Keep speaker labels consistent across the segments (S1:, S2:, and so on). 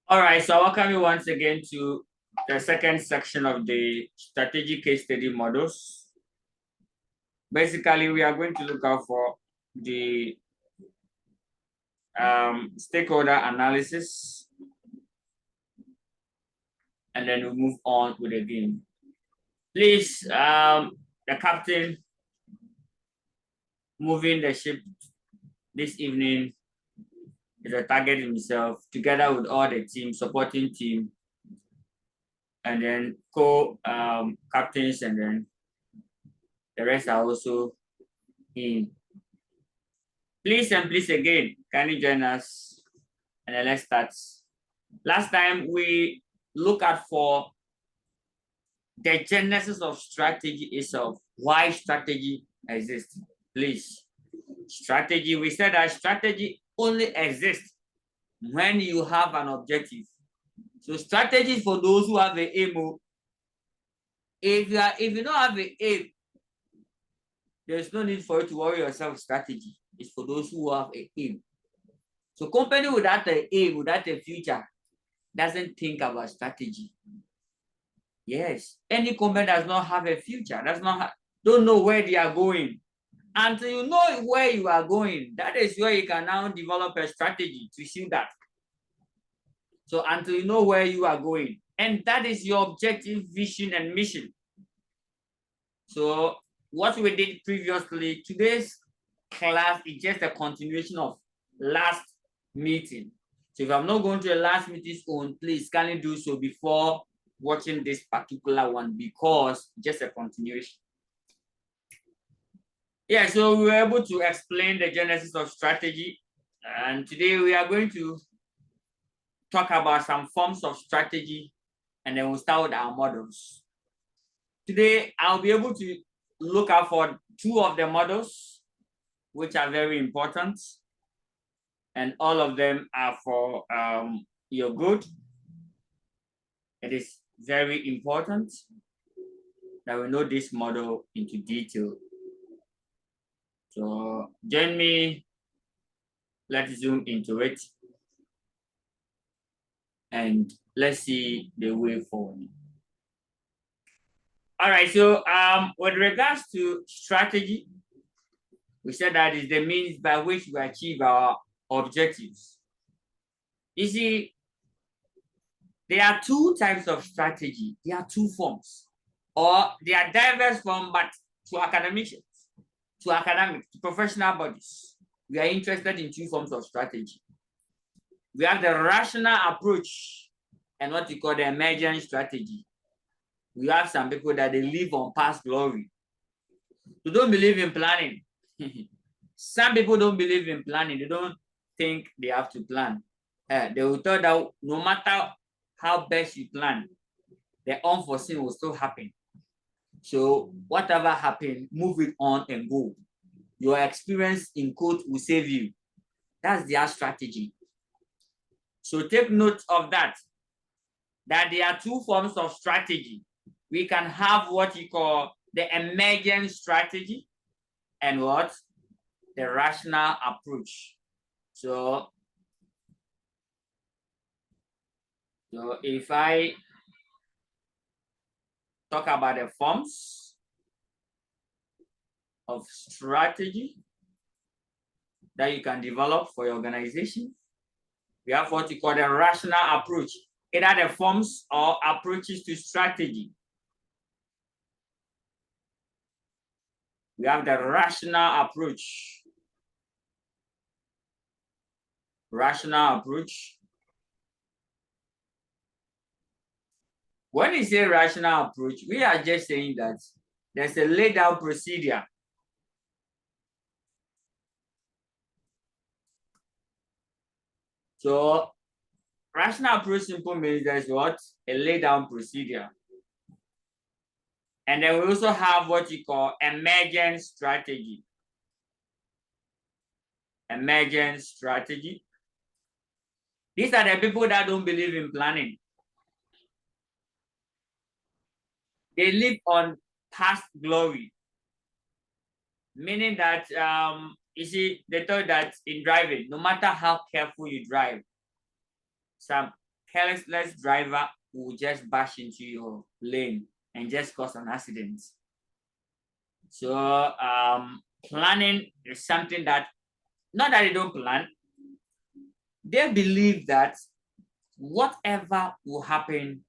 S1: All right, so I welcome you once again to the second section of the strategic case study models. Basically, we are going to look out for the stakeholder analysis, and then we'll move on with the game. Please, the captain moving the ship this evening is a target himself, together with all the team, supporting team, and then co-captains, and then the rest are also in. Please and please again, kindly join us and then let's start. Last time we looked at for the genesis of strategy itself, why strategy exists. Please, strategy, we said that strategy only exists when you have an objective. So strategy for those who have an aim. If you don't have an aim, there's no need for you to worry yourself. Strategy is for those who have an aim. So company without an aim, without a future, doesn't think about strategy. Yes, any company does not have a future, don't know where they are going. Until you know where you are going, that is where you can now develop a strategy to see that. So until you know where you are going, and that is your objective, vision, and mission. So what we did previously, today's class is just a continuation of last meeting. So if I'm not going to a last meeting's own, please kindly do so before watching this particular one, because just a continuation. Yeah, so we were able to explain the genesis of strategy. And today we are going to talk about some forms of strategy, and then we'll start with our models. Today, I'll be able to look out for two of the models, which are very important. And all of them are for your good. It is very important that we know this model into detail. So join me, let's zoom into it, and let's see the way forward. All right, so with regards to strategy, we said that is the means by which we achieve our objectives. You see, there are two types of strategy. There are two forms, or they are diverse forms, but to academics, to professional bodies, we are interested in two forms of strategy. We have the rational approach and what we call the emergent strategy. We have some people that they live on past glory. They don't believe in planning. Some people don't believe in planning. They don't think they have to plan. They will tell that no matter how best you plan, the unforeseen will still happen. So whatever happened, move it on and go. Your experience in quote will save you. That's their strategy. So take note of that there are two forms of strategy. We can have what you call the emergent strategy and what? The rational approach. So if I talk about the forms of strategy that you can develop for your organization, we have what you call the rational approach. It are the forms or approaches to strategy. We have the rational approach. Rational approach. When we say rational approach, we are just saying that there's a laid out procedure. So rational approach simple means there's what? A laid down procedure. And then we also have what you call emergent strategy. Emergent strategy. These are the people that don't believe in planning. They live on past glory. Meaning that, you see, they thought that in driving, no matter how careful you drive, some careless driver will just bash into your lane and just cause an accident. So planning is something that, not that they don't plan, they believe that whatever will happen,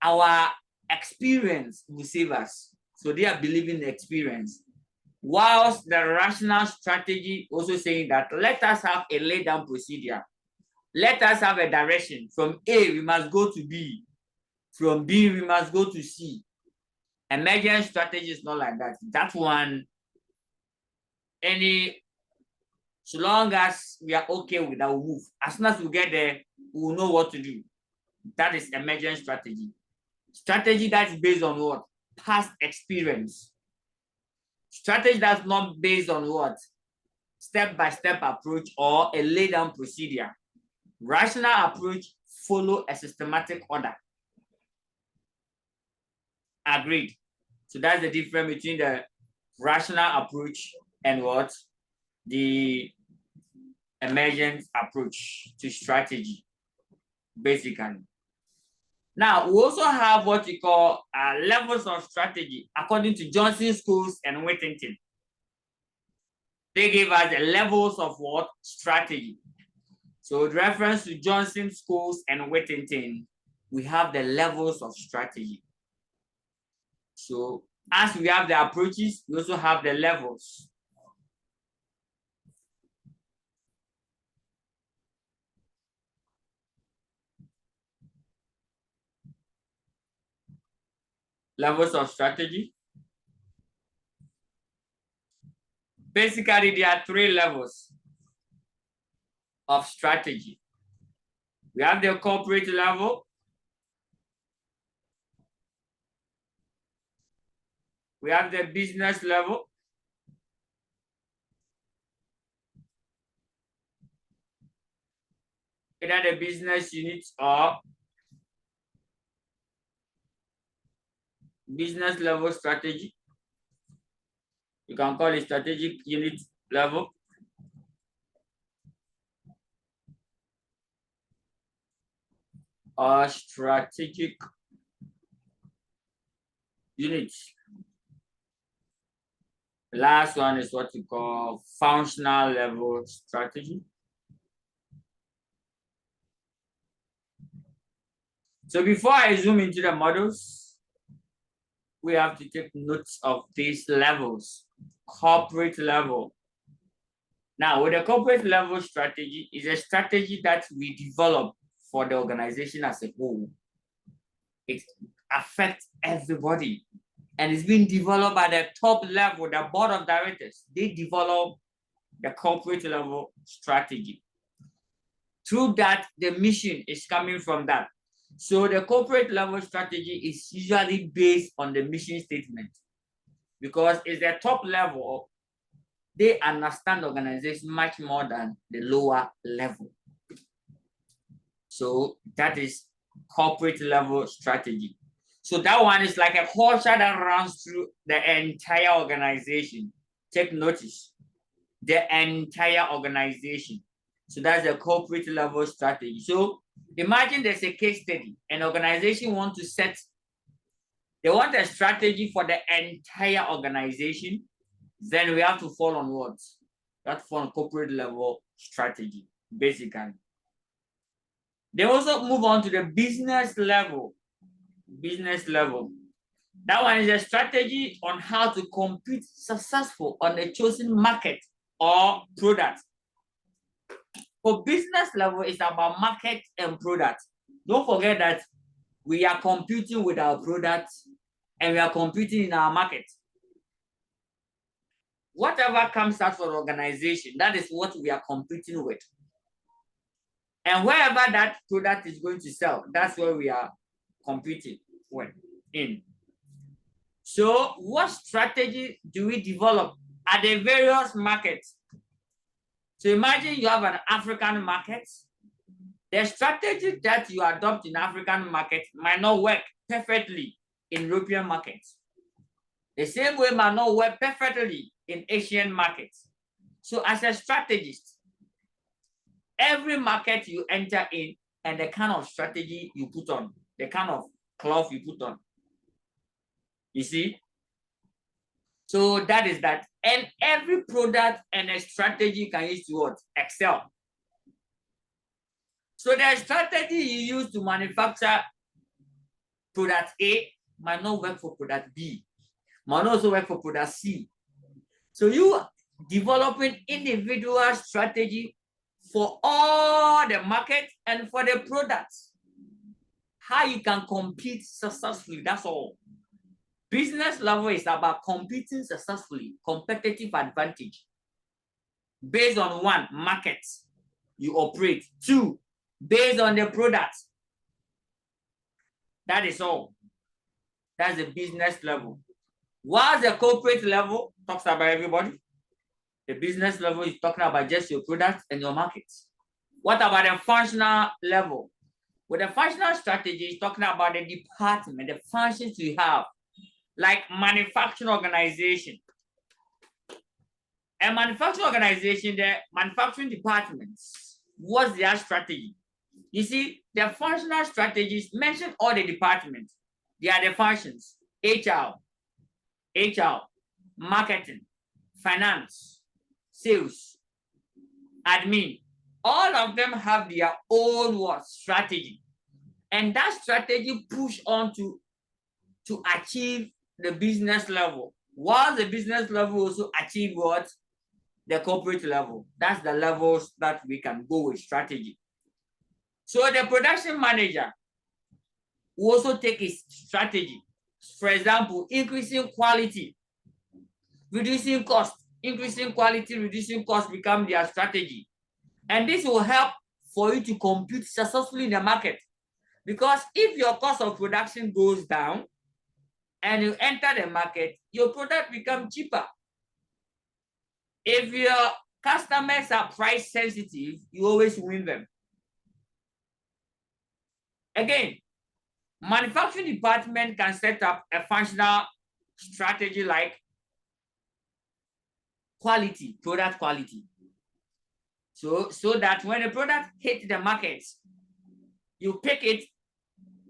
S1: our experience will save us. So they are believing the experience. Whilst the rational strategy also saying that let us have a laid down procedure. Let us have a direction. From A, we must go to B. From B, we must go to C. Emergent strategy is not like that. That one, so long as we are okay with our move, as soon as we get there, we will know what to do. That is emergent strategy. Strategy that is based on what? Past experience. Strategy that's not based on what? Step-by-step approach or a laid down procedure. Rational approach follow a systematic order. Agreed. So that's the difference between the rational approach and what? The emergent approach to strategy, basically. Now, we also have what we call levels of strategy according to Johnson, Scholes, and Whittington. They give us the levels of what? Strategy. So with reference to Johnson, Scholes, and Whittington, we have the levels of strategy. So as we have the approaches, we also have the levels. Levels of strategy. Basically, there are 3 levels of strategy. We have the corporate level. We have the business level. Either the business unit or business level strategy. You can call it strategic unit level. Or strategic unit. The last one is what we call functional level strategy. So before I zoom into the models, we have to take notes of these levels. Corporate level. Now, with the corporate level strategy is a strategy that we develop for the organization as a whole. It affects everybody. And it's being developed by the top level, the board of directors. They develop the corporate level strategy. Through that, the mission is coming from that. So the corporate level strategy is usually based on the mission statement because it's the top level. They understand the organization much more than the lower level. So that is corporate level strategy. So that one is like a culture that runs through the entire organization. Take notice, the entire organization. So that's the corporate level strategy. So imagine there's a case study. An organization wants to set, they want a strategy for the entire organization. Then we have to fall on what? We have to fall on corporate level strategy, basically. They also move on to the business level. Business level. That one is a strategy on how to compete successful on a chosen market or product. For business level, it's about market and product. Don't forget that we are competing with our products and we are competing in our market. Whatever comes out for the organization, that is what we are competing with. And wherever that product is going to sell, that's where we are competing in. So what strategy do we develop at the various markets? So imagine you have an African market. The strategy that you adopt in African market might not work perfectly in European markets. The same way might not work perfectly in Asian markets. So as a strategist, every market you enter in, and the kind of strategy you put on, the kind of cloth you put on. You see? So that is that. And every product and a strategy can use to what? Excel. So the strategy you use to manufacture product A might not work for product B, might not also work for product C. So you developing individual strategy for all the market and for the products. How you can compete successfully, that's all. Business level is about competing successfully, competitive advantage. Based on one, market you operate. Two, based on the product. That is all. That's the business level. While the corporate level talks about everybody, the business level is talking about just your product and your markets. What about the functional level? Well, the functional strategy is talking about the department, the functions you have, like manufacturing organization. A manufacturing organization, the manufacturing departments, what's their strategy? You see, the functional strategies mention all the departments. They are the functions: HR, marketing, finance, sales, admin. All of them have their own what strategy, and that strategy push on to achieve the business level, while the business level also achieve what? The corporate level. That's the levels that we can go with strategy. So the production manager will also take his strategy. For example, increasing quality, reducing cost. Increasing quality, reducing cost become their strategy. And this will help for you to compete successfully in the market. Because if your cost of production goes down and you enter the market, your product becomes cheaper. If your customers are price sensitive, you always win them. Again, manufacturing department can set up a functional strategy like quality, product quality. So that when the product hits the market, you pick it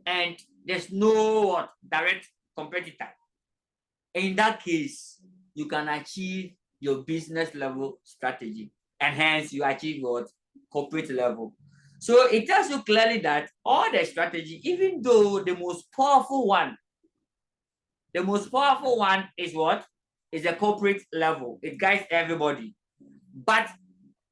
S1: and there's no direct competitor. In that case, you can achieve your business level strategy, and hence you achieve what? Corporate level. So it tells you clearly that all the strategy, even though the most powerful one is what? Is the corporate level. It guides everybody. But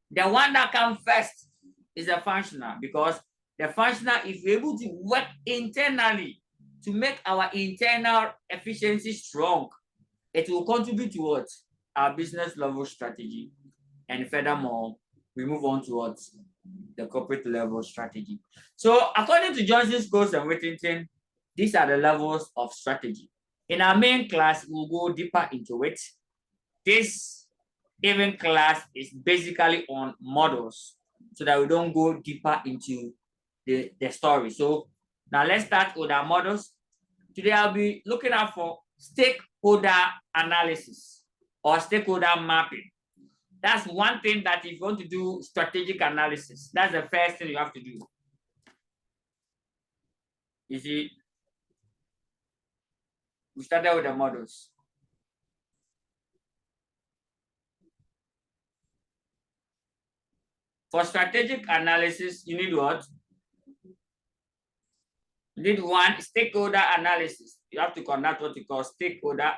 S1: the one that comes first is the functional, because the functional, if we're able to work internally to make our internal efficiency strong, it will contribute towards our business level strategy. And furthermore, we move on towards the corporate level strategy. So according to Johnson, Scholes, and Whittington, these are the levels of strategy. In our main class, we'll go deeper into it. This even class is basically on models so that we don't go deeper into the story. So now let's start with our models. Today I'll be looking out for stakeholder analysis or stakeholder mapping. That's one thing that if you want to do strategic analysis, that's the first thing you have to do. You see, we started with the models. For strategic analysis, you need what? You need one, stakeholder analysis. You have to conduct what you call stakeholder.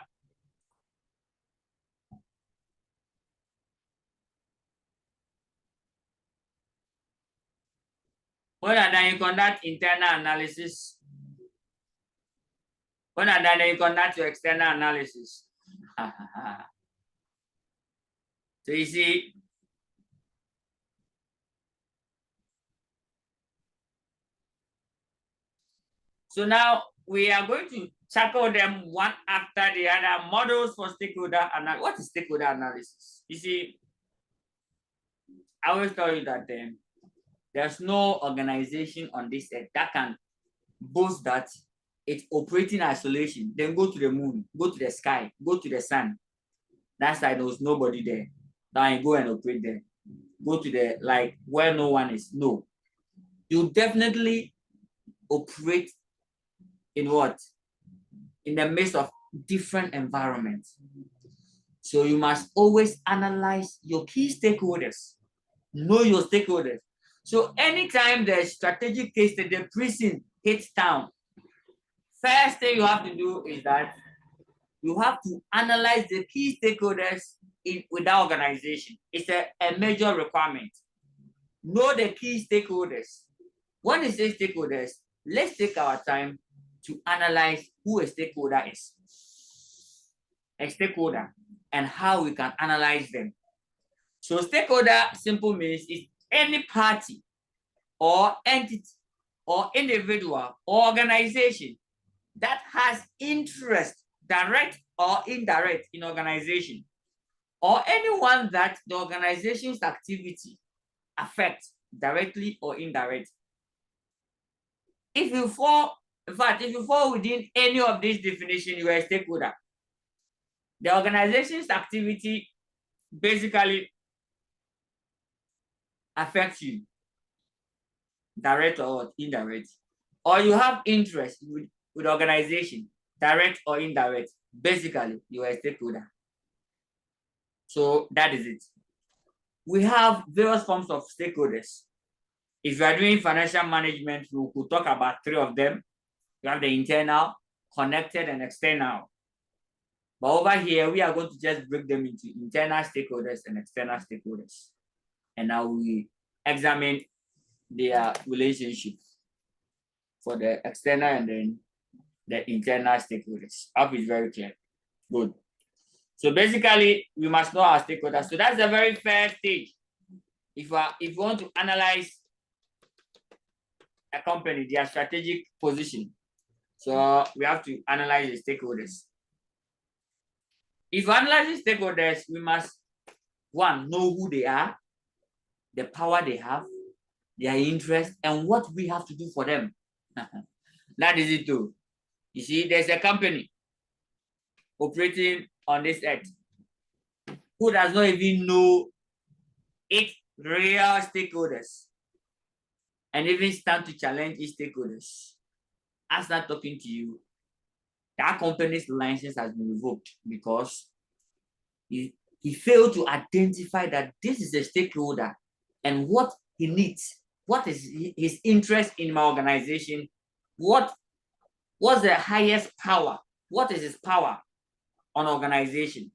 S1: When are done, you conduct internal analysis. When are done, you conduct your external analysis. So you see, so now we are going to tackle them one after the other. Models for stakeholder analysis. What is stakeholder analysis? You see, I always tell you that there's no organization on this earth that can boast that it's operating in isolation, then go to the moon, go to the sky, go to the sun. That's why there's nobody there. Now you go and operate there. Go to the, like, where no one is. No. you definitely operate in what? In the midst of different environments. So you must always analyze your key stakeholders. Know your stakeholders. So anytime the strategic case that the prison hits town, first thing you have to do is that you have to analyze the key stakeholders with that organization. It's a major requirement. Know the key stakeholders. When you say stakeholders, let's take our time to analyze who a stakeholder is. A stakeholder and how we can analyze them. So stakeholder simple means is any party or entity or individual or organization that has interest, direct or indirect, in organization, or anyone that the organization's activity affects directly or indirectly. If you fall, in fact, if you fall within any of these definitions, you are a stakeholder. The organization's activity basically affects you, direct or indirect, or you have interest with organization, direct or indirect. Basically, you are a stakeholder. So that is it. We have various forms of stakeholders. If you are doing financial management, we could talk about three of them. You have the internal, connected, and external. But over here, we are going to just break them into internal stakeholders and external stakeholders. And now we examine their relationship for the external and then the internal stakeholders. I hope it's very clear. Good. So basically, we must know our stakeholders. So that's the very first stage. If you want to analyze a company, their strategic position, so we have to analyze the stakeholders. If we analyze the stakeholders, we must, one, know who they are, the power they have, their interest, and what we have to do for them. That is it too. You see, there's a company operating on this earth who does not even know its real stakeholders and even stand to challenge its stakeholders. I start talking to you, that company's license has been revoked because he failed to identify that this is a stakeholder and what he needs, what is his interest in my organization, what's the highest power, what is his power on organization.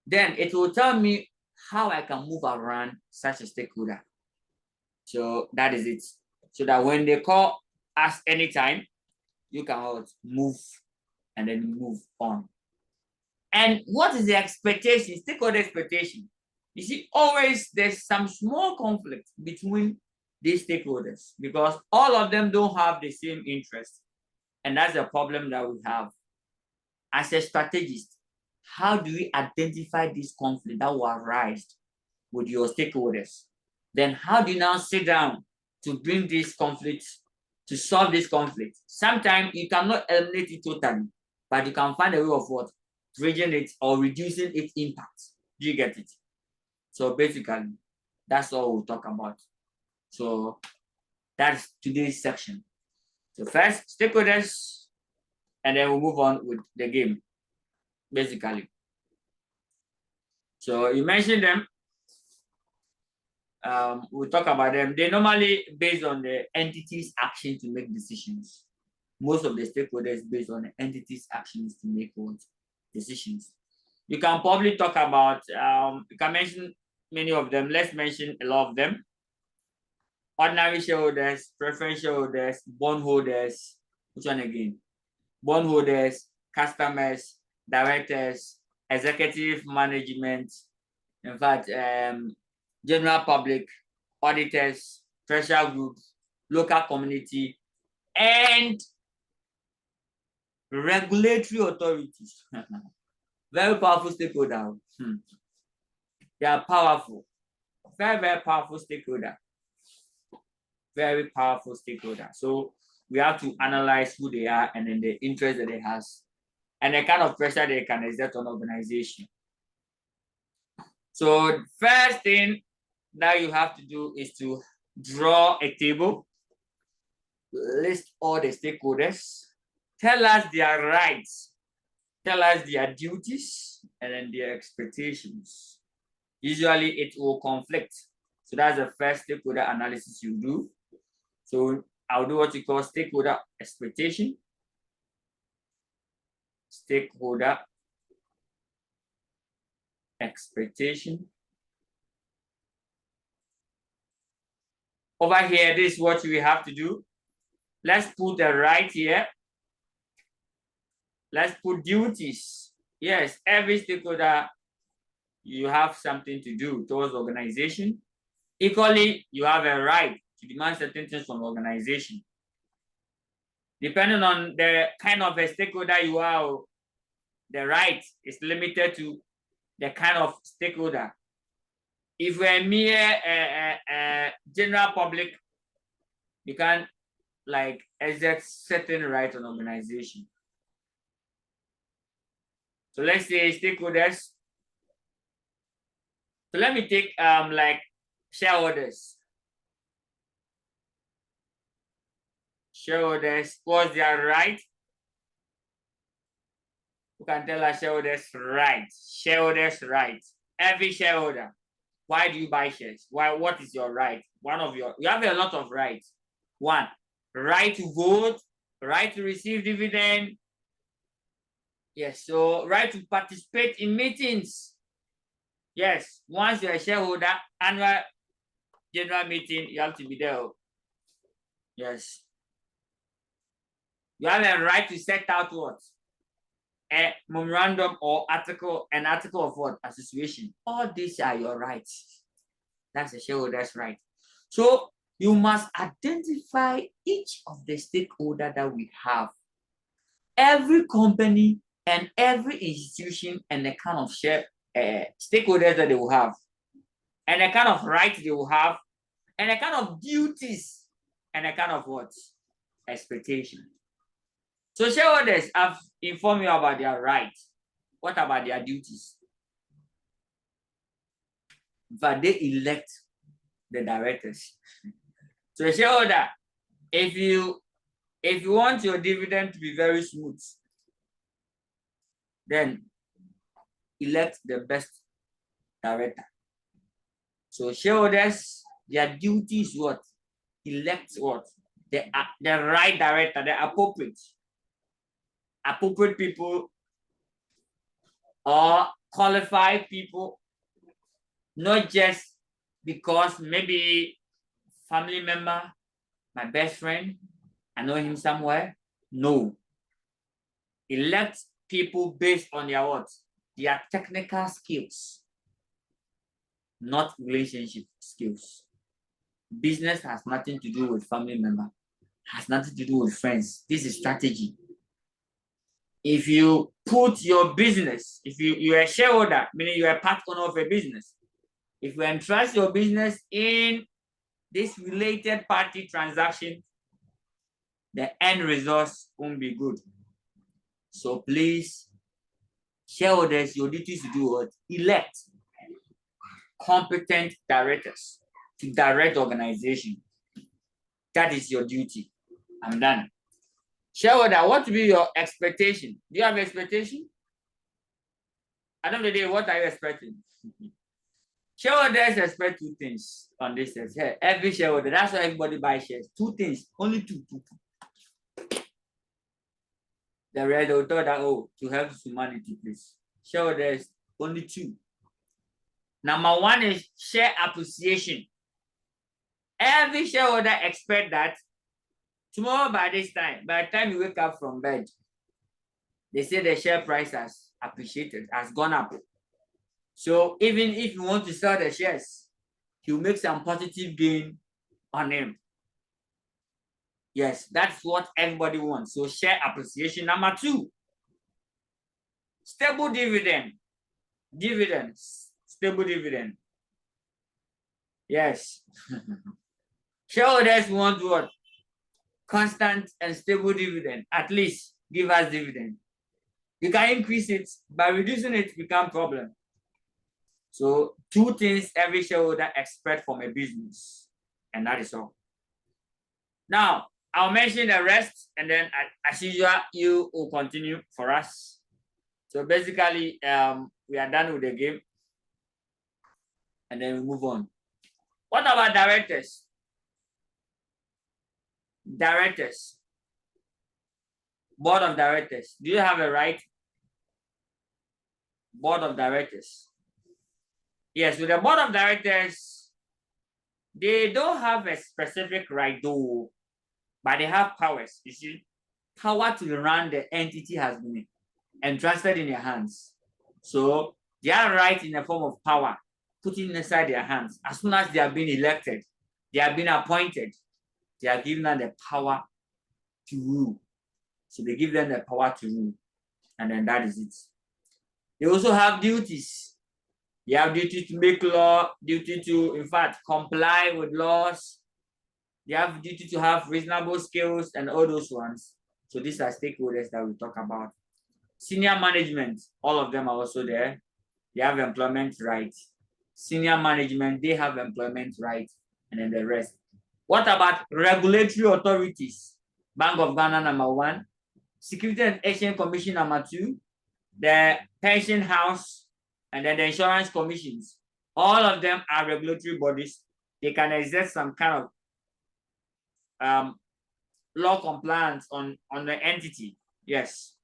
S1: Then it will tell me how I can move around such a stakeholder. So that is it. So that when they call us anytime, you can move and then move on. And what is the expectation, stakeholder expectation? You see, always there's some small conflict between these stakeholders because all of them don't have the same interest. And that's the problem that we have. As a strategist, how do we identify this conflict that will arise with your stakeholders? Then how do you now sit down to bring this conflict, to solve this conflict? Sometimes you cannot eliminate it totally, but you can find a way of what? Bridging it or reducing its impact. Do you get it? So basically, that's all we'll talk about. So that's today's section. So first, stakeholders, and then we'll move on with the game, basically. So you mentioned them. We'll talk about them. They normally based on the entity's action to make decisions. Most of the stakeholders based on the entity's actions to make decisions. You can probably talk about, you can mention many of them. Let's mention a lot of them. Ordinary shareholders, preference shareholders, bondholders. Which one again? Bondholders, customers, directors, executive management. In fact, general public, auditors, pressure groups, local community, and regulatory authorities. Very powerful stakeholder. They are powerful. Very, very powerful stakeholder. Very powerful stakeholder. So we have to analyze who they are and then the interest that they have and the kind of pressure they can exert on organization. So first thing that you have to do is to draw a table, list all the stakeholders, tell us their rights, tell us their duties, and then their expectations. Usually it will conflict. So that's the first stakeholder analysis you do. So I'll do what you call stakeholder expectation, stakeholder expectation. Over here, this is what we have to do. Let's put the right here. Let's put duties. Yes, every stakeholder, you have something to do towards the organization. Equally, you have a right to demand certain things from the organization. Depending on the kind of a stakeholder you are, the right is limited to the kind of stakeholder. If we're mere general public, you can like exert certain rights on organization. So let's say stakeholders. So let me take like shareholders. Shareholders, what's their right? You can tell us shareholders' rights. Shareholders' rights. Every shareholder. Why do you buy shares? Why? What is your right? You have a lot of rights. One, right to vote, right to receive dividend. Yes, so right to participate in meetings. Yes, once you're a shareholder, annual general meeting, you have to be there. Yes. You have a right to set out what? A memorandum or article, an article of what? Association. All these are your rights. That's a shareholder's right. So you must identify each of the stakeholder that we have. Every company and every institution and the kind of stakeholders that they will have, and the kind of rights they will have, and the kind of duties, and the kind of what? Expectation. So shareholders have informed you about their rights. What about their duties? But they elect the directors. So a shareholder, if you want your dividend to be very smooth, then elect the best director. So shareholders, their duty is what? Elect what? The right director, the appropriate people or qualified people, not just because maybe family member, my best friend, I know him somewhere. No. Elect people based on their what? Their technical skills, not relationship skills. Business has nothing to do with family member, has nothing to do with friends. This is strategy. If you put your business, if you're a shareholder, meaning you're a part owner of a business, if you entrust your business in this related party transaction, the end results won't be good. So please, shareholders, your duty is to do what? Elect competent directors to direct the organization. That is your duty. I'm done. Shareholder, what will be your expectation? Do you have expectation? At the end of the day, what are you expecting? Shareholders expect two things on this. Every shareholder, that's why everybody buys shares. Two things, only two. The rest will thought that, oh, to help humanity, please. Shareholders, only two. Number one is share appreciation. Every shareholder expect that tomorrow by this time, by the time you wake up from bed, they say the share price has appreciated, has gone up. So even if you want to sell the shares, you make some positive gain on them. Yes, that's what everybody wants. So share appreciation. Number two, stable dividend. Dividends, stable dividend. Yes. Shareholders want what? Constant and stable dividend. At least give us dividend. You can increase it, by reducing it become problem. So two things every shareholder expect from a business. and that is all. Now, I'll mention the rest, and then as usual, you will continue for us. So basically, we are done with the game, and then we move on. What about directors? Directors. Board of directors. Do you have a right? Board of directors. Yes, with the board of directors, they don't have a specific right though, but they have powers. You see, power to run the entity has been entrusted in their hands. So they are right in the form of power, putting inside their hands. As soon as they have been elected, they have been appointed, they are given them the power to rule. So they give them the power to rule, and then that is it. They also have duties. They have duty to make law, duty to, in fact, comply with laws. They have duty to have reasonable skills and all those ones. So these are stakeholders that we talk about. Senior management, all of them are also there. They have employment rights. Senior management, they have employment rights, and then the rest. What about regulatory authorities? Bank of Ghana, number 1. Security and Exchange Commission, number 2. The pension house, and then the insurance commissions. All of them are regulatory bodies. They can exert some kind of law compliance on the entity. Yes,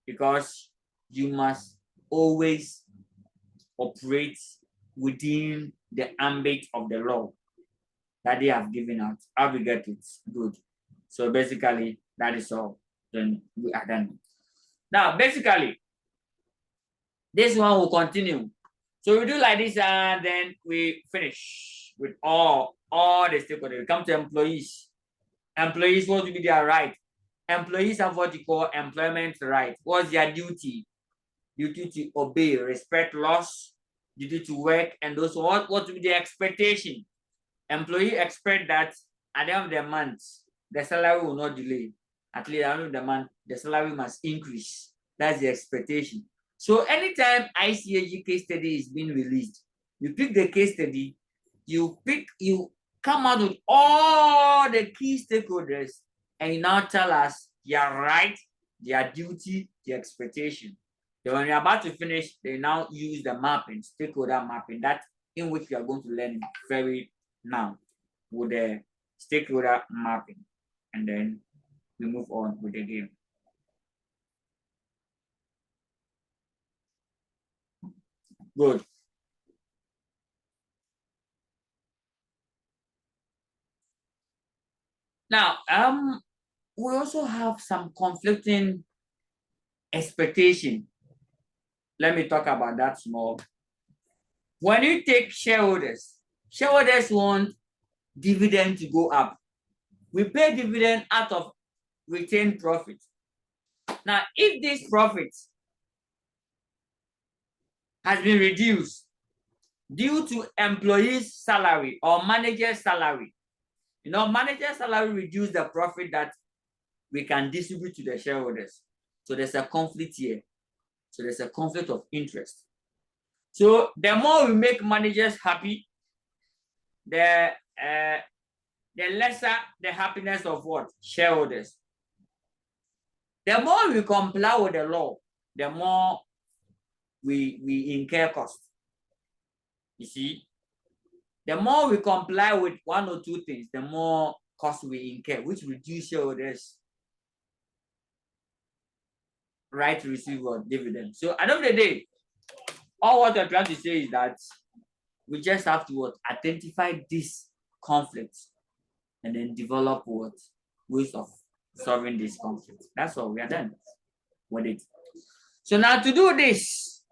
S1: because you must always operate within the ambit of the law that they have given out. How we get it? Good. So basically, that is all. Then we are done. Now, basically, this one will continue. So we do like this, and then we finish with all the stakeholders. We come to employees. Employees, what will be their right? Employees have what you call employment right. What's their duty? Duty to obey, respect laws, duty to work, and those what will be the expectation? Employee expect that at the end of the month, the salary will not delay. At least at the end of the month, the salary must increase. That's the expectation. So anytime ICAG case study is being released, you pick the case study, you come out with all the key stakeholders, and you now tell us their right, their duty, their expectation. Then when you're about to finish, they now use the mapping, stakeholder mapping, that in which you are going to learn very now with the stakeholder mapping. And then we move on with the game. Good. Now, we also have some conflicting expectation. Let me talk about that small. When you take shareholders want dividend to go up. We pay dividend out of retained profit. Now, if this profit has been reduced due to employees' salary or manager's salary, manager's salary reduce the profit that we can distribute to the shareholders. So there's a conflict here. So there's a conflict of interest. So the more we make managers happy, the lesser the happiness of what? Shareholders. The more we comply with the law, the more we incur costs. You see, the more we comply with one or two things, the more cost we incur, which reduce shareholders' right to receive a dividend. So at the end of the day, all what I'm trying to say is that we just have to identify this conflict and then develop ways of solving this conflict. That's all. We are done with it. So now to do this,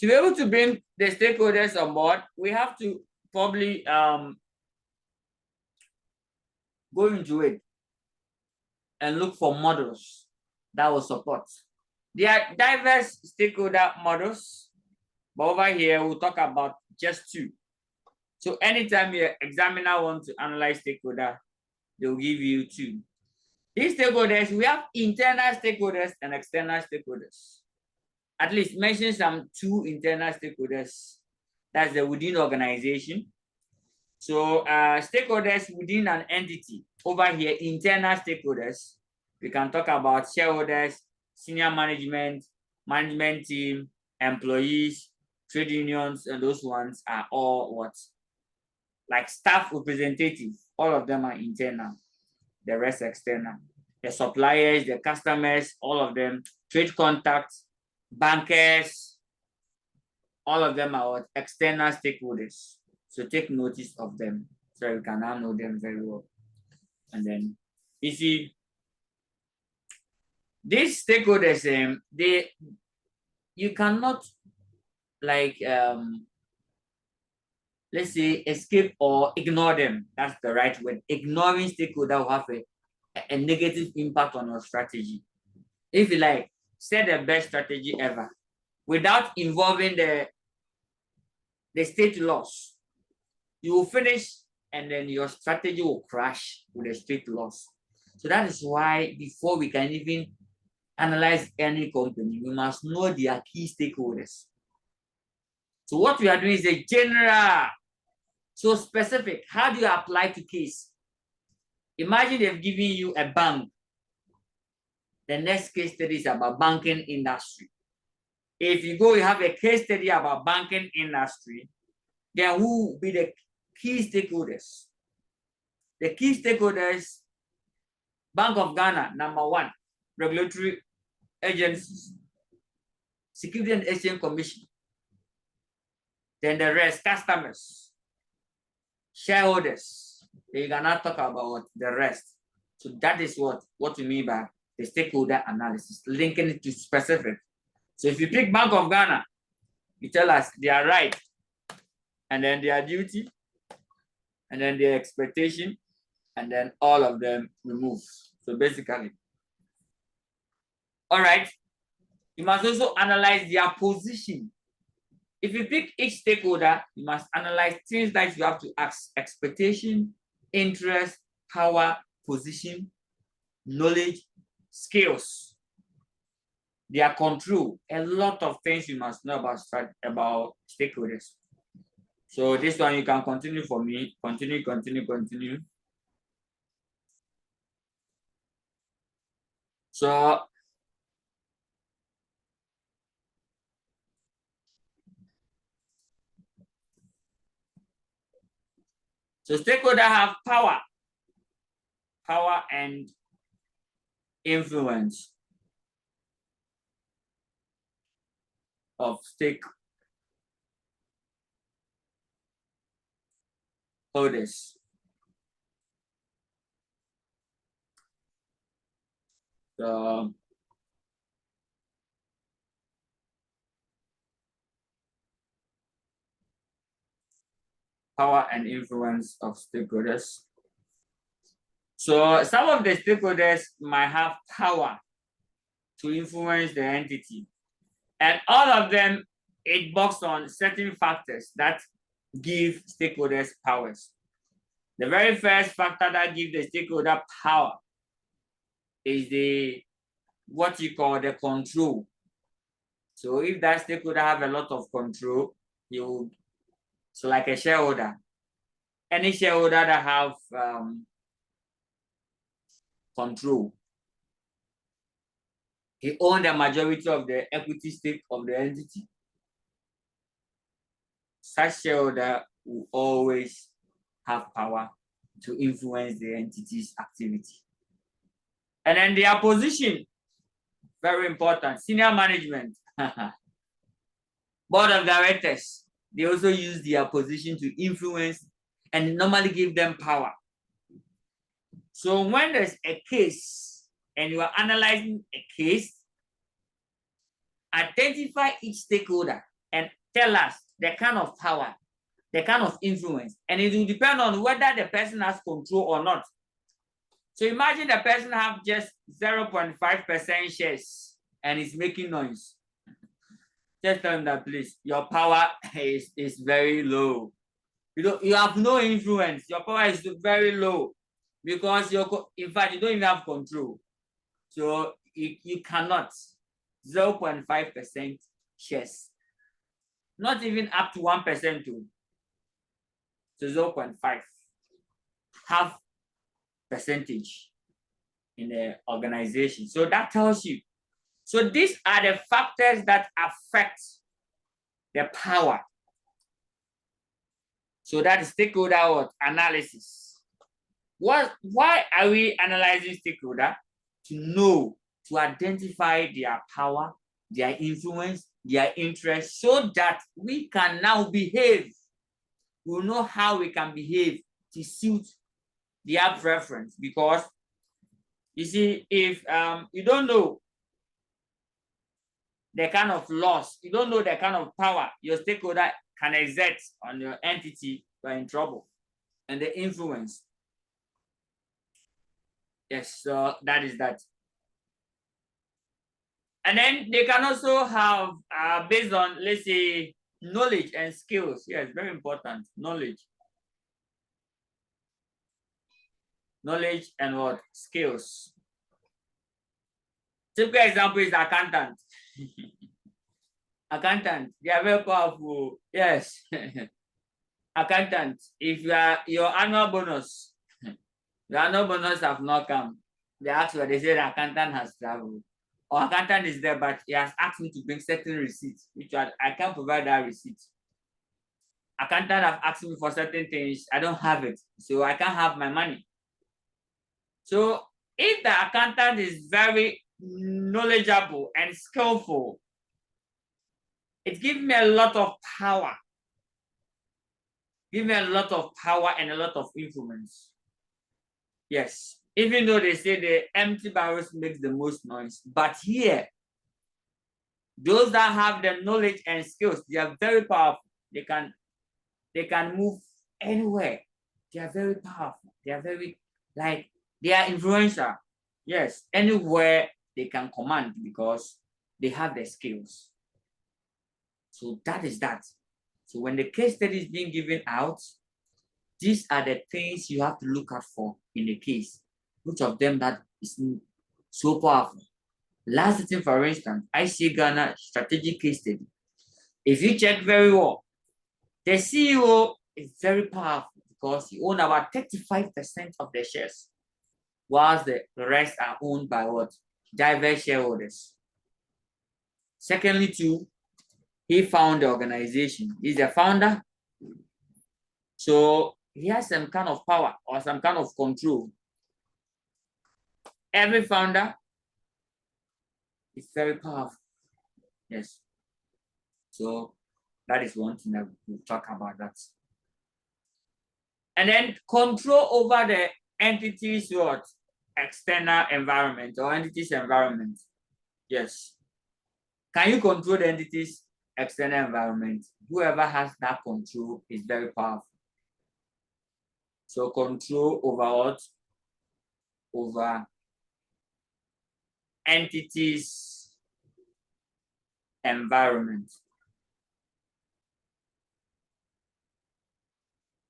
S1: to be able to bring the stakeholders on board, we have to probably go into it and look for models that will support. There are diverse stakeholder models, but over here we'll talk about just 2. So anytime your examiner wants to analyze stakeholder, they'll give you 2. These stakeholders, we have internal stakeholders and external stakeholders. At least mention some 2 internal stakeholders. That's the within organization. So stakeholders within an entity, over here, internal stakeholders, we can talk about shareholders, senior management, management team, employees, trade unions, and those ones are all what? Like staff representatives, all of them are internal, the rest external. The suppliers, the customers, all of them, trade contacts, bankers, all of them are what? External stakeholders. So take notice of them so you can now know them very well. And then you see these stakeholders, you cannot like let's say escape or ignore them. That's the right word. Ignoring stakeholder will have a negative impact on your strategy. If you like, set the best strategy ever without involving the state laws, you will finish and then your strategy will crash with the state laws. So that is why before we can even analyze any company, we must know their key stakeholders. So what we are doing is a general, so specific. How do you apply to case? Imagine they've given you a bank. The next case study is about banking industry. If you go, you have a case study about banking industry, then who will be the key stakeholders? The key stakeholders, Bank of Ghana, number one, regulatory agencies, Security and Exchange Commission, then the rest, customers, shareholders. You cannot talk about the rest. So that is what we mean by the stakeholder analysis, linking it to specific. So if you pick Bank of Ghana, you tell us their right, and then their duty, and then their expectation, and then all of them remove. So basically, all right, you must also analyze their position. If you pick each stakeholder, you must analyze things that you have to ask: expectation, interest, power, position, knowledge, skills, their control. A lot of things you must know about stakeholders. So this one you can continue for me. Continue. So stakeholders have power and influence of stakeholders. So power and influence of stakeholders. So some of the stakeholders might have power to influence the entity, and all of them, it box on certain factors that give stakeholders powers. The very first factor that gives the stakeholder power is the what you call the control. So if that stakeholder have a lot of control, so like a shareholder, any shareholder that have control, he owns the majority of the equity stake of the entity. Such shareholder will always have power to influence the entity's activity. And then their position, very important. Senior management, board of directors, they also use their position to influence and normally give them power. So when there's a case and you are analyzing a case, identify each stakeholder and tell us the kind of power, the kind of influence, and it will depend on whether the person has control or not. So imagine the person have just 0.5% shares and is making noise. Just tell him that, please, your power is very low. You have no influence. Your power is very low because in fact, you don't even have control. So you cannot 0.5% shares, not even up to 1% too. to 0.5, half percentage in the organization. So that tells you. So these are the factors that affect the power. So that is stakeholder analysis. Why are we analyzing stakeholder? To know, to identify their power, their influence, their interest, so that we can now behave. We'll know how we can behave to suit their preference. Because you see, if you don't know the kind of loss, you don't know the kind of power your stakeholder can exert on your entity, you're in trouble. And the influence. Yes, so that is that. And then they can also have, based on, let's say, knowledge and skills. Yes, very important. Knowledge. Knowledge and what? Skills. Typical example is accountant. Accountant, they are very powerful. Yes. Accountant, if you are your annual bonus, the annual bonus have not come. They ask you, they say the accountant has traveled. Or accountant is there, but he has asked me to bring certain receipts, which I can't provide that receipt. Accountant have asked me for certain things, I don't have it, so I can't have my money. So if the accountant is very knowledgeable and skillful, it gives me a lot of power. Give me a lot of power and a lot of influence. Yes, even though they say the empty barrels makes the most noise, but here, those that have the knowledge and skills, they are very powerful. They can move anywhere. They are very powerful. They are very, like, they are influential. Yes, anywhere they can command because they have the skills. So that is that. So when the case study is being given out, these are the things you have to look out for in the case. Which of them that is so powerful? Last thing, for instance, I see Ghana strategic case study. If you check very well, the CEO is very powerful because he owns about 35% of the shares, whilst the rest are owned by what? Diverse shareholders. Secondly, too, he found the organization. He's the founder. So he has some kind of power or some kind of control. Every founder is very powerful. Yes. So that is one thing that we'll talk about that. And then control over the entity's what? External environment or entity's environment. Yes. Can you control the entity's external environment? Whoever has that control is very powerful. So control over what? Over entities' environment.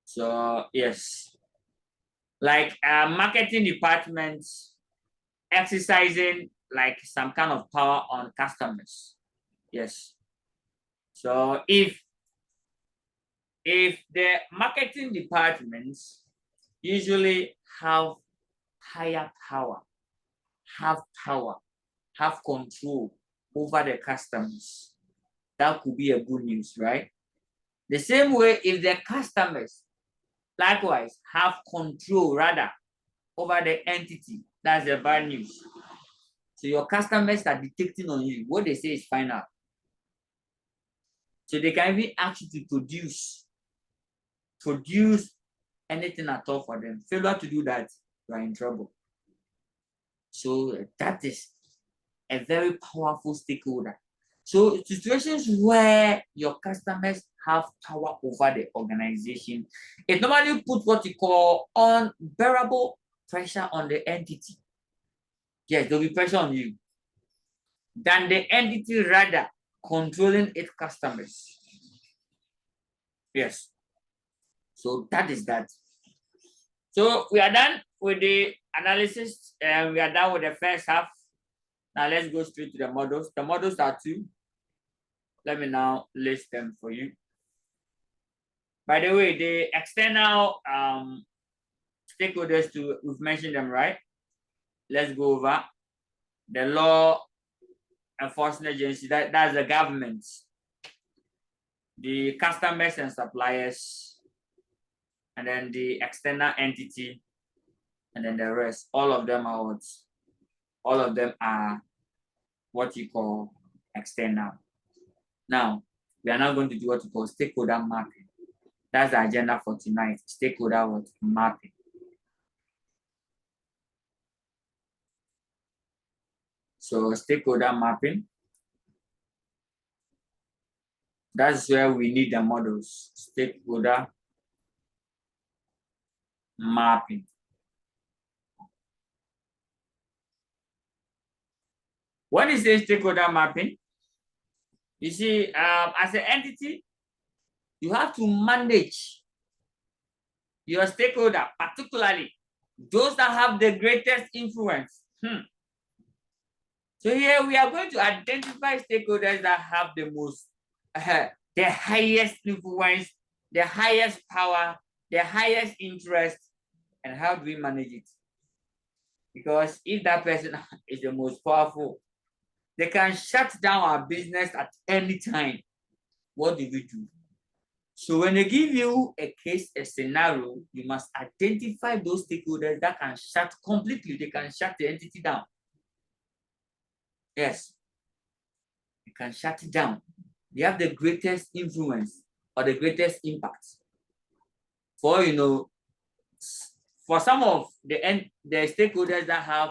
S1: So yes, like marketing departments exercising like some kind of power on customers. Yes. So if the marketing departments usually have higher power, have control over the customers, that could be a good news, right? The same way, if the customers likewise have control rather over the entity, that's the bad news. So your customers are dictating on you. What they say is final. So they can even ask you to produce anything at all for them. Failure to do that, you are in trouble. So that is a very powerful stakeholder. So situations where your customers have power over the organization, it normally puts what you call unbearable pressure on the entity. Yes, there'll be pressure on you than the entity rather controlling its customers. Yes. So that is that. So we are done with the analysis and we are done with the first half. Now let's go straight to the models. The models are two. Let me now list them for you. By the way, the external stakeholders too, we've mentioned them, right? Let's go over the law enforcement agency, that's the government, the customers and suppliers, and then the external entity, and then the rest. All of them are what? All of them are what you call external. Now, we are now going to do what we call stakeholder mapping. That's the agenda for tonight. Stakeholder mapping. So stakeholder mapping, that's where we need the models. Stakeholder mapping. What is a stakeholder mapping? You see, as an entity, you have to manage your stakeholder, particularly those that have the greatest influence. So here we are going to identify stakeholders that have the most, the highest influence, the highest power, the highest interest, and how do we manage it? Because if that person is the most powerful, they can shut down our business at any time. What do we do? So when they give you a case, a scenario, you must identify those stakeholders that can shut completely, they can shut the entity down. Yes, you can shut it down. They have the greatest influence or the greatest impact. For for some of the stakeholders that have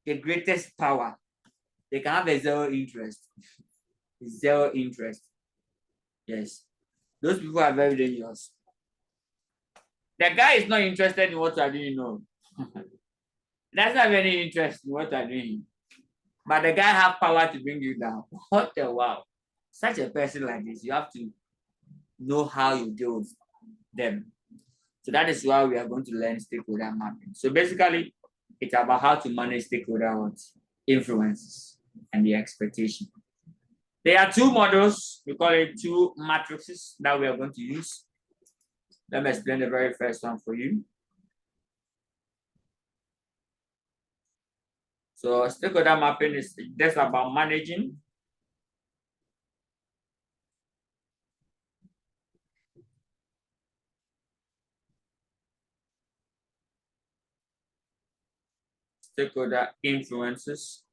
S1: the greatest power, they can have a zero interest. Zero interest. Yes. Those people are very dangerous. The guy is not interested in what you are doing, no. Doesn't have any interest in what you are doing. But the guy have power to bring you down. What the wow. Such a person like this, you have to know how you deal with them. So that is why we are going to learn stakeholder mapping. So basically, it's about how to manage stakeholder influences and the expectation. There are two models, we call it two matrices that we are going to use. Let me explain the very first one for you. So stakeholder mapping is just about managing stakeholder influences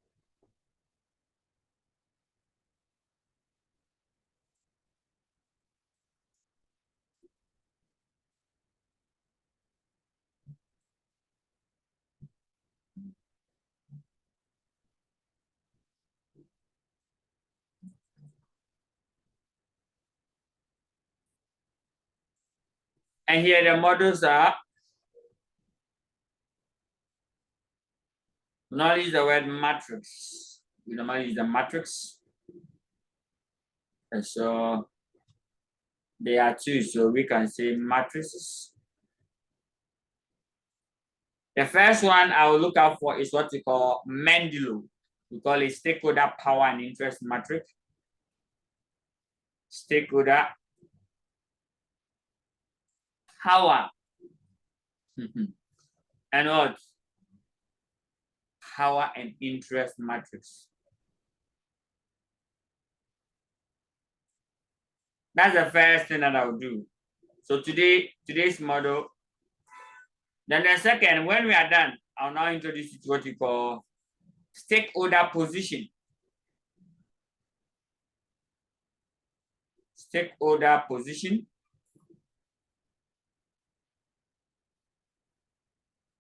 S1: and here the models are, we normally use the word matrix. We normally use the matrix. And so there are two, so we can say matrices. The first one I will look out for is what we call Mendeley. We call it stakeholder power and interest matrix. Stakeholder power and what? Power and interest matrix. That's the first thing that I'll do. So today's model. Then the second, when we are done, I'll now introduce you to what we call stakeholder position. Stakeholder position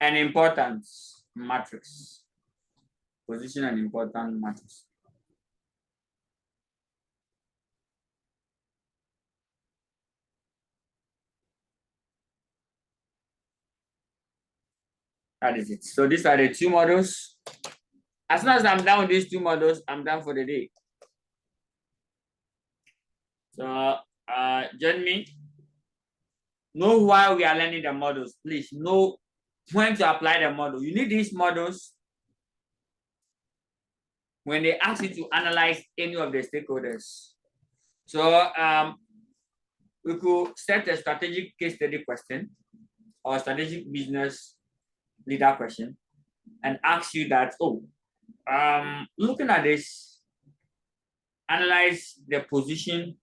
S1: and importance matrix. Position and importance matrix. That is it. So these are the two models. As soon as I'm done with these two models, I'm done for the day. So join me. Know why we are learning the models. Please know when to apply the model. You need these models when they ask you to analyze any of the stakeholders. So we could set a strategic case study question or strategic business leader question and ask you that, looking at this, analyze the position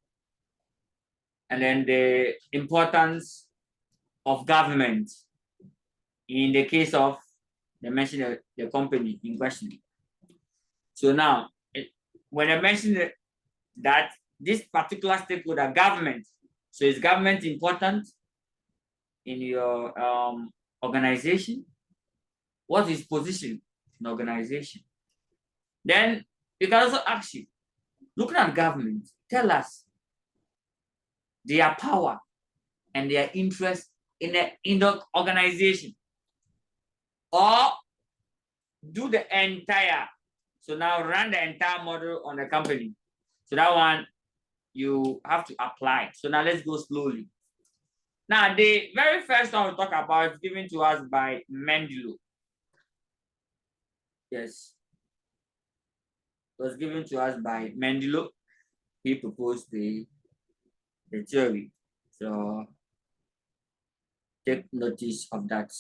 S1: and then the importance of government in the case of the company in question. So now, when I mentioned that this particular stakeholder, government, so is government important in your organization? What is position in organization? Then you can also ask you, looking at government, tell us their power and their interest in the organization, or do the entire. So now run the entire model on the company. So that one you have to apply. So now let's go slowly. Now the very first one we'll talk about is given to us by Mendeley. Yes, it was given to us by Mendeley. He proposed the theory. So take notice of that.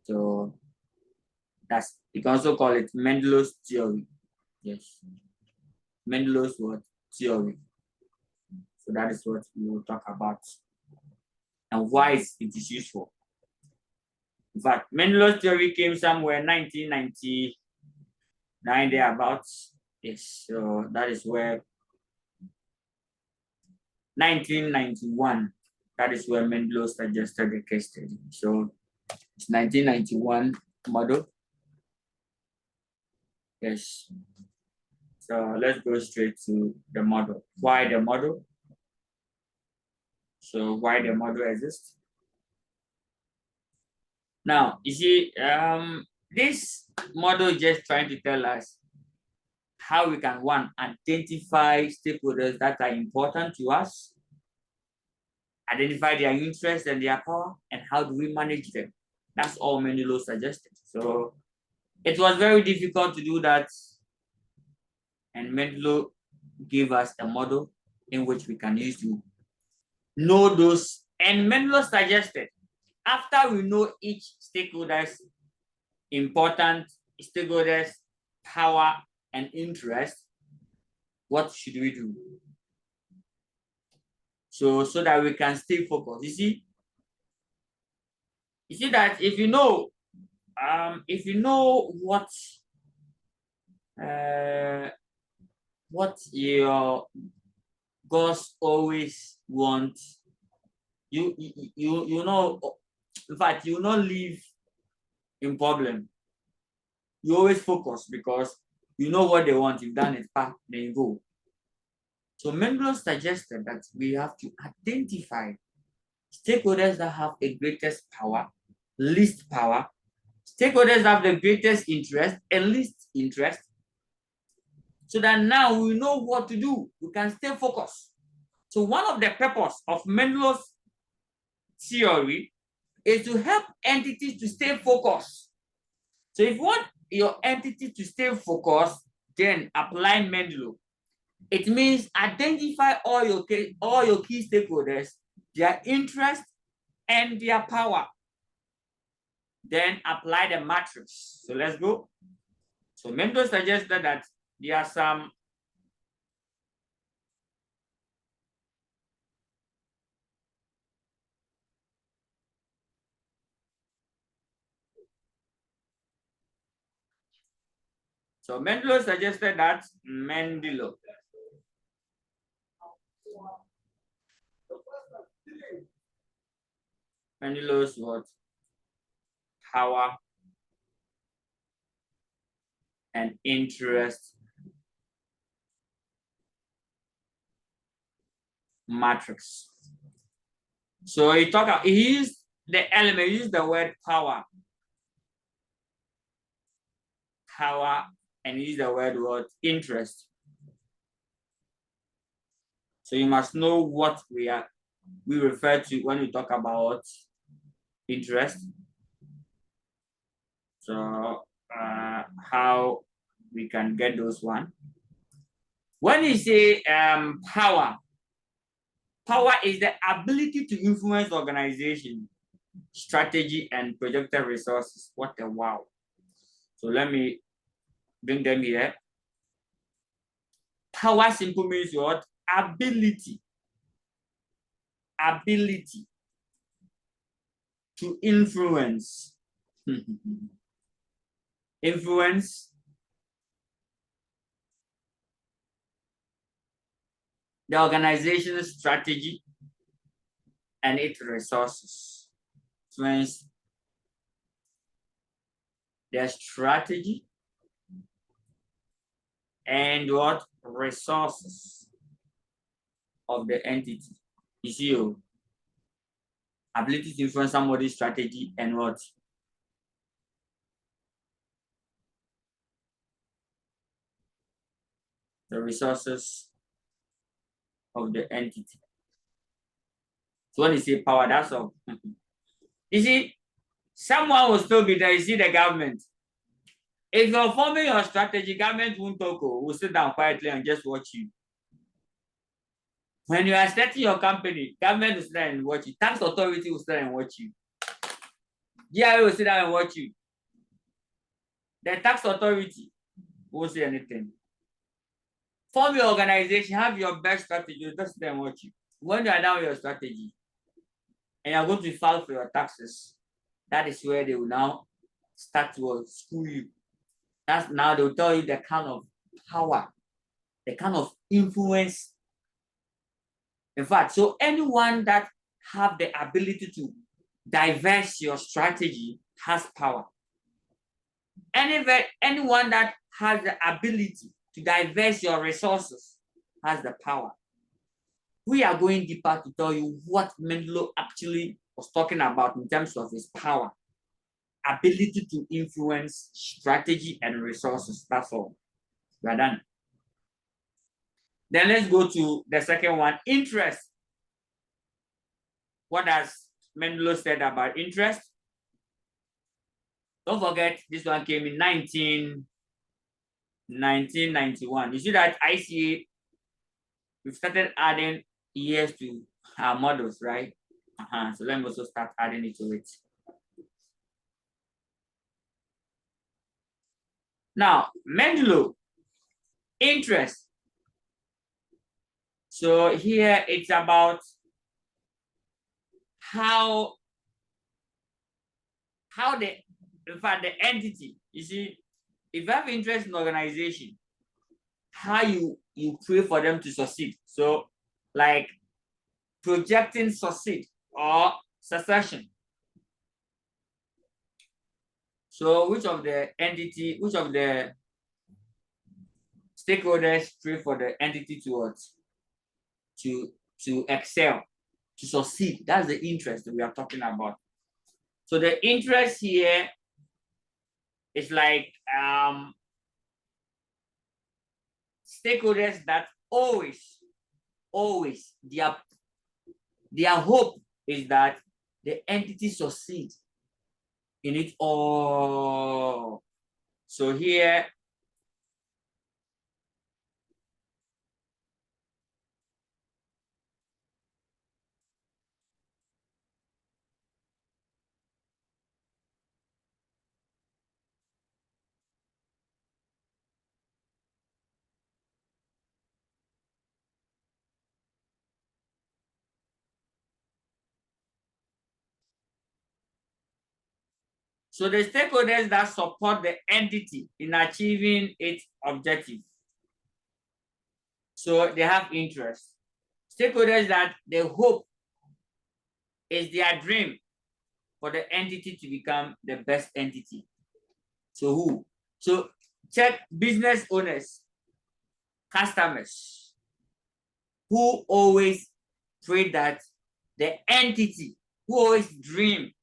S1: So that's, you can also call it Mendeley's theory. Yes, Mendeley's what? Theory. So that is what we will talk about and why it is useful. In fact, Mendeley's theory came somewhere 1999 thereabouts. Yes, so that is where 1991. That is where Mendeley suggested the case study. So it's 1991 model. Yes. So let's go straight to the model. Why the model? So why the model exists? Now, you see, this model is just trying to tell us how we can, one, identify stakeholders that are important to us, identify their interests and their power, and how do we manage them. That's all Mendeley suggested. So it was very difficult to do that, and Mendeley gave us a model in which we can use to know those. And Mendeley suggested, after we know each stakeholder's important stakeholders, power, and interest, what should we do? So that we can stay focused. You see that if you know what your goals always want, you know, in fact, you will not live in problem. You always focus because you know what they want. You've done it, then you go. So Mendeley suggested that we have to identify stakeholders that have the greatest power, least power, stakeholders that have the greatest interest and least interest, so that now we know what to do. We can stay focused. So one of the purpose of Mendeley's theory is to help entities to stay focused. So if you want your entity to stay focused, then apply Mendeley. It means identify all your key stakeholders, their interest and their power. Then apply the matrix. So let's go. So Mendeley suggested that there are some Mendeley suggested that Mendeley's what? Power and interest matrix. So he used the element, he used the word power, and he used the word what? Interest. So you must know what we refer to when we talk about interest. So how we can get those one. When you say power, Power is the ability to influence organization, strategy, and projected resources. What a wow. So let me bring them here. Power simply means what? Ability. Ability to influence. Influence the organization's strategy and its resources. Influence their strategy and what? Resources of the entity. You see, ability to influence somebody's strategy and what? The resources of the entity. So when you say power, that's all. You see, someone will still be there. You see the government. If you're forming your strategy, government won't talk. Will sit down quietly and just watch you. When you are starting your company, government will sit down and watch you. Tax authority will sit down and watch you. GRA will sit down and watch you. The tax authority won't say anything. Form your organization, have your best strategy, just sit and watch you. When you are done with your strategy and you're going to file for your taxes, that is where they will now start to school you. That's now they'll tell you the kind of power, the kind of influence. In fact, so anyone that have the ability to diverse your strategy has power. Anyone that has the ability to diverse your resources has the power. We are going deeper to tell you what Menlo actually was talking about in terms of his power, ability to influence strategy and resources. That's all. We are done. Then let's go to the second one, interest. What has Menlo said about interest? Don't forget, this one came in 1991. You see that ICA, we've started adding years to our models, right? So let me also start adding it to it. Now, Menlo, interest. So here it's about how the entity, you see, if you have interest in organization, how you pray for them to succeed. So like projecting succeed or succession. So which of the stakeholders pray for the entity to excel, to succeed? That's the interest that we are talking about. So the interest here is like stakeholders that always their hope is that the entity succeeds in it all. So here so the stakeholders that support the entity in achieving its objective. So they have interest. Stakeholders that they hope is their dream for the entity to become the best entity. So who? So check business owners, customers, who always pray that the entity, who always dream,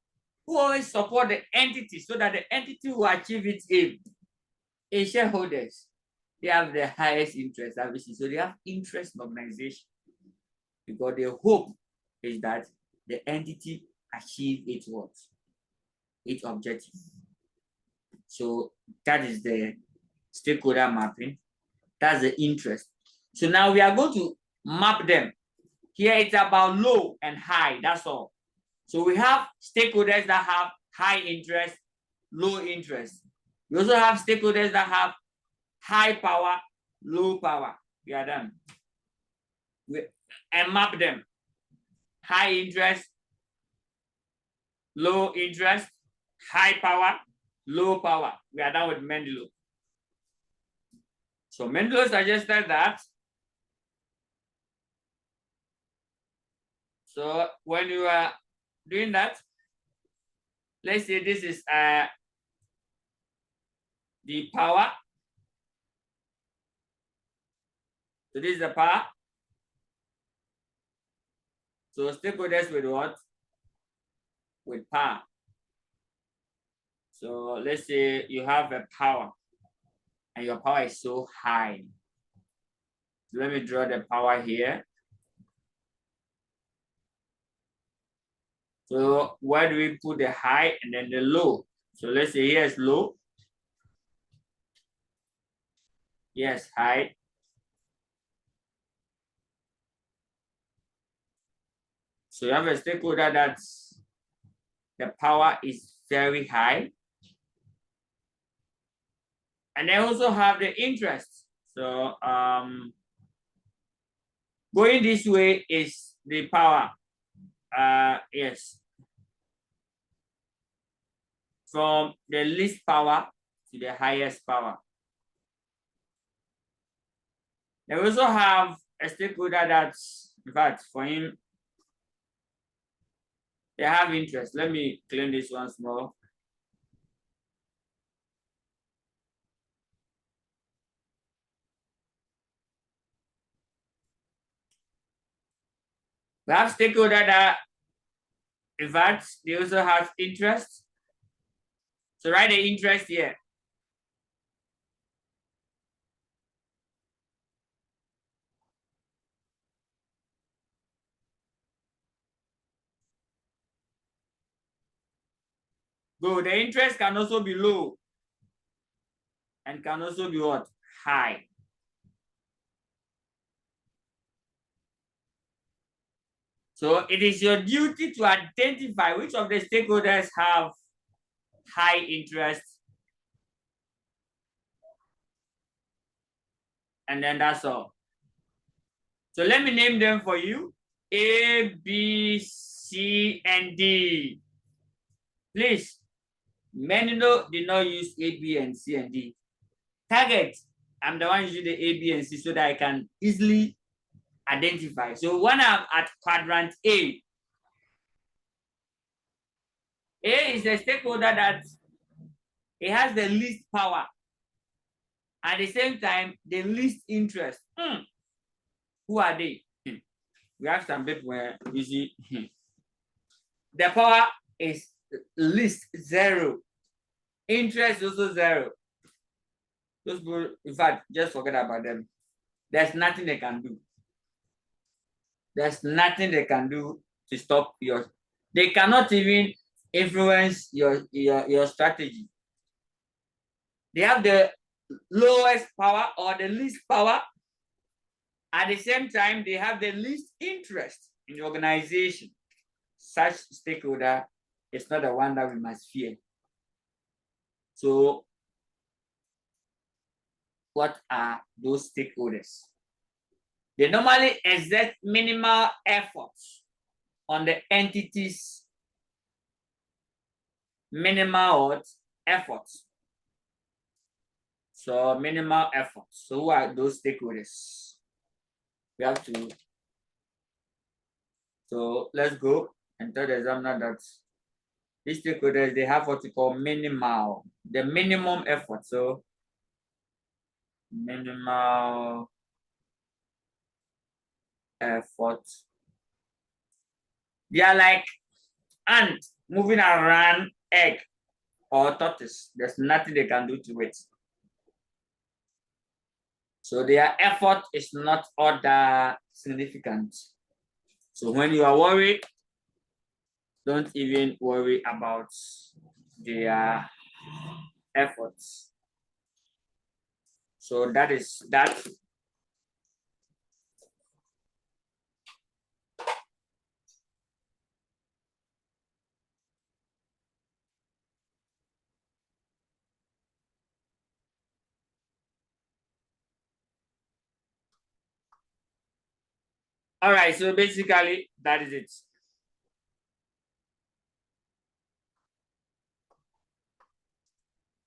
S1: who always support the entity so that the entity will achieve its aim. In shareholders, they have the highest interest, obviously. So they have interest in organization because their hope is that the entity achieve its what? Its objective. So that is the stakeholder mapping. That's the interest. So now we are going to map them Here it's about low and high, that's all. So we have stakeholders that have high interest, low interest. We also have stakeholders that have high power, low power. We are done. And map them. High interest, low interest, high power, low power. We are done with Mendeley. So Mendeley suggested that. So when you are doing that, let's say this is the power. So this is the power. So stakeholders with what? With power. So let's say you have a power and your power is so high. So let me draw the power here. So where do we put the high and then the low? So let's say here's low. Yes, high. So you have a stakeholder that's the power is very high. And they also have the interest. So going this way is the power. Yes. From the least power to the highest power. They also have a stakeholder that's, in fact, for him, they have interest. Let me clean this once more. We have stakeholder that, in fact, they also have interest. So write the interest here. Go. The interest can also be low and can also be what? High. So it is your duty to identify which of the stakeholders have high interest. And then that's all. So let me name them for you. A, B, C, and D. Please, Menino did not use A, B, and C, and D. Target, I'm the one using the A, B, and C so that I can easily identify. So when I'm at quadrant A is the stakeholder that it has the least power. At the same time, the least interest. Who are they? We have some people where you see the power is least 0. Interest also 0. Those people, in fact, just forget about them. There's nothing they can do. There's nothing they can do to stop your. They cannot even influence your strategy. They have the lowest power or the least power. At the same time, they have the least interest in the organization. Such stakeholder is not the one that we must fear. So, what are those stakeholders? They normally exert minimal efforts on the entity's minimal efforts. So minimal efforts. So who are those stakeholders? We have to. So let's go and tell the examiner that these stakeholders, they have what we call minimal, the minimum effort. So minimal effort. They are like ant moving around egg or tortoise. There's nothing they can do to it. So their effort is not all that significant. So when you are worried, don't even worry about their efforts. So that is that. All right, so basically that is it.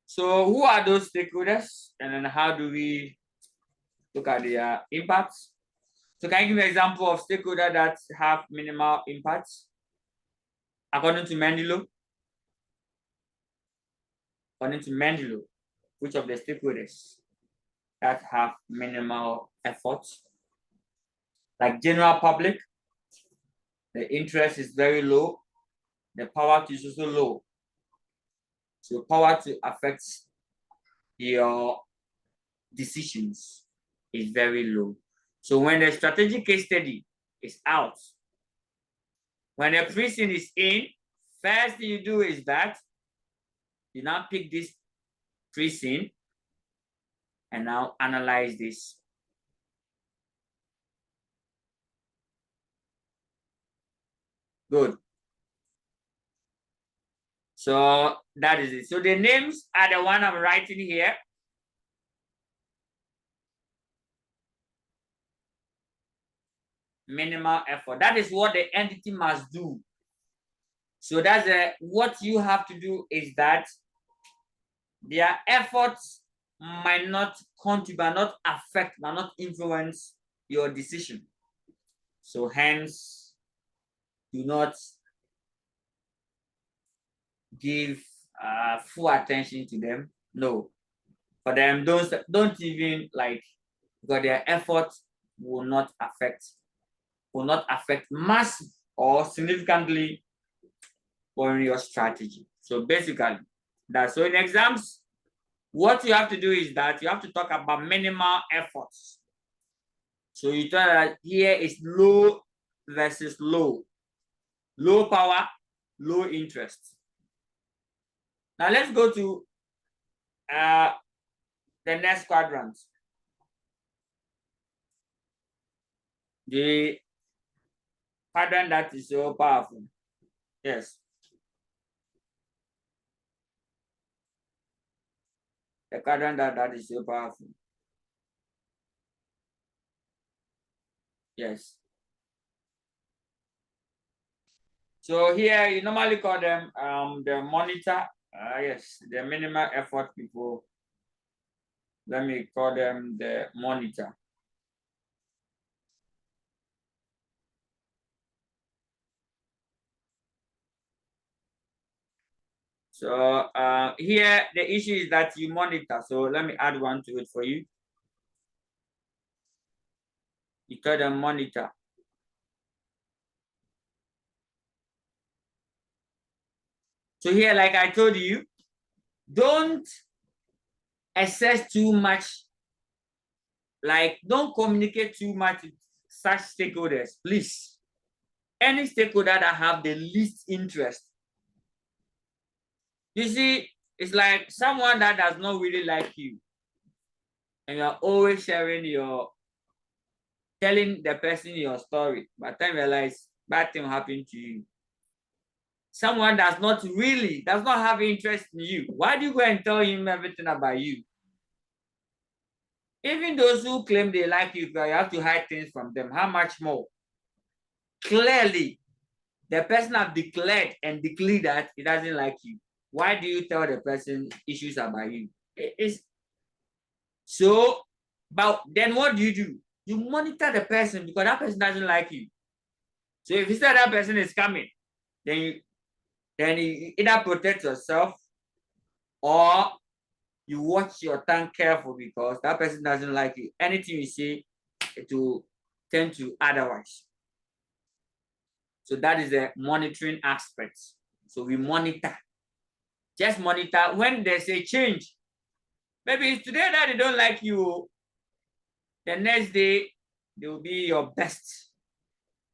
S1: So who are those stakeholders, and then how do we look at their impacts? So can you give me an example of stakeholders that have minimal impacts? According to Mendelov, which of the stakeholders that have minimal efforts? Like general public, the interest is very low, the power is also low. So power to affect your decisions is very low. So when the strategic case study is out, when a person is in, first thing you do is that you now pick this person and now analyze this. Good. So that is it. So the names are the one I'm writing here. Minimal effort. That is what the entity must do. So that's what you have to do is that their efforts might not contribute, not affect, might not influence your decision. So hence, do not give full attention to them. No, for them, don't even like, because their efforts will not affect massive or significantly on your strategy. So basically, that's so in exams, what you have to do is that you have to talk about minimal efforts. So you tell that here is low versus low. Low power, low interest. Now let's go to the next quadrant. The quadrant that is so powerful. Yes. The quadrant that is so powerful. Yes. So here you normally call them the monitor. Yes, the minimal effort people. Let me call them the monitor. So here the issue is that you monitor. So let me add one to it for you. You call them monitor. So here, like I told you, don't assess too much, like don't communicate too much with such stakeholders, please. Any stakeholder that have the least interest. You see, it's like someone that does not really like you, and you're always telling the person your story, but then realize bad thing happened to you. Someone does not have interest in you. Why do you go and tell him everything about you? Even those who claim they like you, you have to hide things from them. How much more? Clearly, the person have declared that he doesn't like you. Why do you tell the person issues about you? It's so, but then what do? You monitor the person because that person doesn't like you. So if you say that person is coming, then you either protect yourself or you watch your tongue careful because that person doesn't like you. Anything you say, it will tend to otherwise. So that is the monitoring aspect. So we monitor. Just monitor when there's a change. Maybe it's today that they don't like you. The next day, they will be your best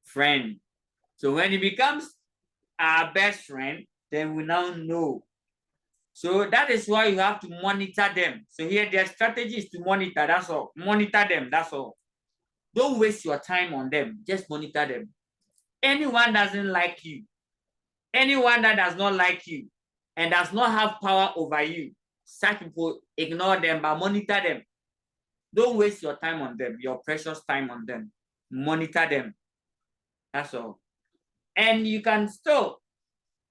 S1: friend. So when it becomes our best friend, then we now know. So that is why you have to monitor them. So here their strategy is to monitor, that's all. Monitor them, that's all. Don't waste your time on them, just monitor them. Anyone doesn't like you, anyone that does not like you and does not have power over you, such people, ignore them, but monitor them. Don't waste your time on them, your precious time on them. Monitor them. That's all. And you can still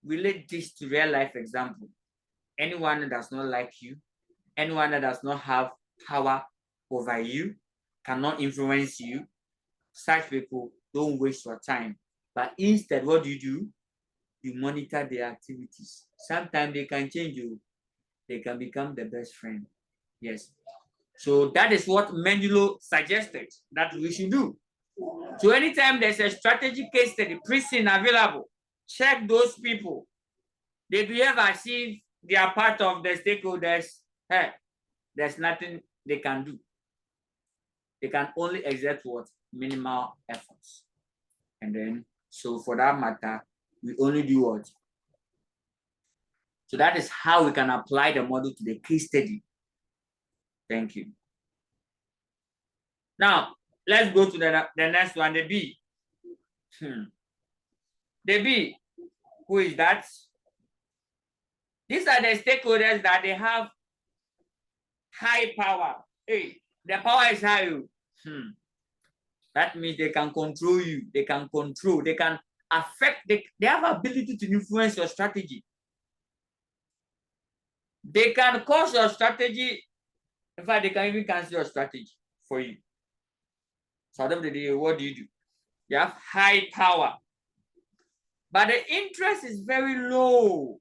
S1: relate this to real life example. Anyone that does not like you, anyone that does not have power over you, cannot influence you, such people, don't waste your time. But instead, what do? You monitor their activities. Sometimes they can change you. They can become the best friend. Yes. So that is what Mendeley suggested that we should do. So anytime there's a strategy case study, prison available, check those people. They behave as if they are part of the stakeholders. Hey, there's nothing they can do. They can only exert what? Minimal efforts. And then, so for that matter, we only do what? So that is how we can apply the model to the case study. Thank you. Now, let's go to the next one, the B. The B, who is that? These are the stakeholders that they have high power. Hey, the power is high. That means they can control you. They can control. They can affect. They have ability to influence your strategy. They can cause your strategy. In fact, they can even cancel your strategy for you. So at the end of the day, what do? You have high power, but the interest is very low.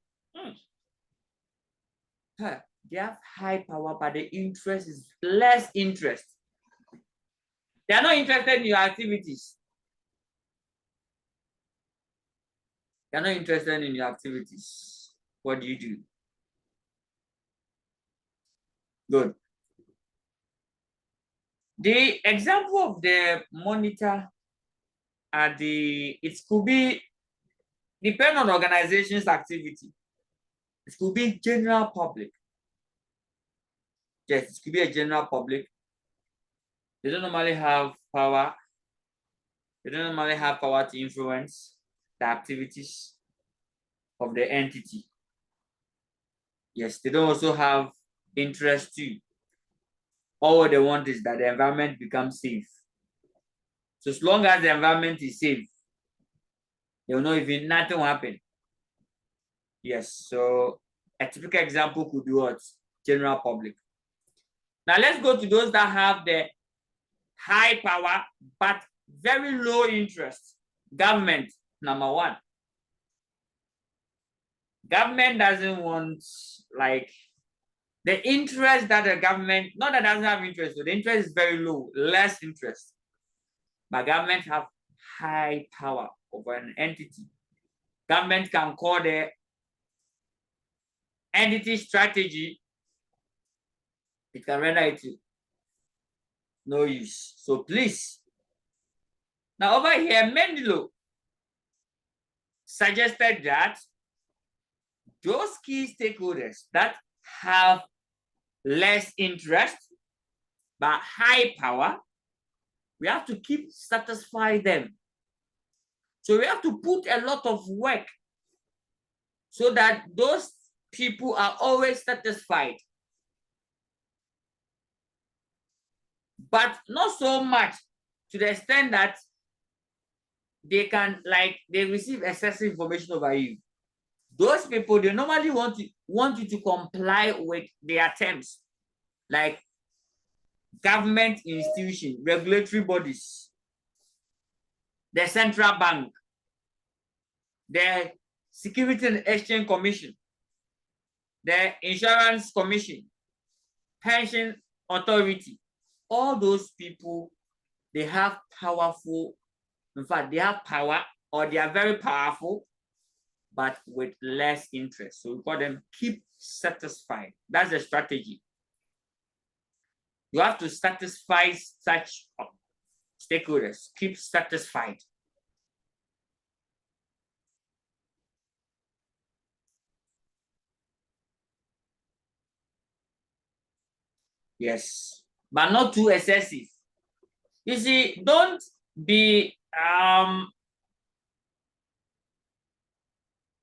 S1: They have high power, but the interest is less interest. They are not interested in your activities. They are not interested in your activities. What do? Good. The example of the monitor are it could be depend on organization's activity. It could be general public. Yes, it could be a general public. They don't normally have power. They don't normally have power to influence the activities of the entity. Yes, they don't also have interest too. All they want is that the environment becomes safe. So as long as the environment is safe, they will know if nothing will happen. Yes, so a typical example could be what? General public. Now let's go to those that have the high power but very low interest. Government, number one. Government doesn't want like the interest that the government, not that doesn't have interest, but the interest is very low, less interest. But government have high power over an entity. Government can call the entity strategy, it can render it no use. So please. Now over here, Mendeley suggested that those key stakeholders that have less interest but high power, we have to keep satisfying them. So we have to put a lot of work so that those people are always satisfied. But not so much to the extent that they can, like, they receive excessive information over you. Those people, they normally want you to comply with their terms, like government institution, regulatory bodies, the central bank, the Security and Exchange Commission, the Insurance Commission, Pension Authority. All those people, they have powerful, in fact, they have power or they are very powerful, but with less interest. So we call them keep satisfied. That's the strategy. You have to satisfy such stakeholders, keep satisfied. Yes, but not too excessive. You see, don't be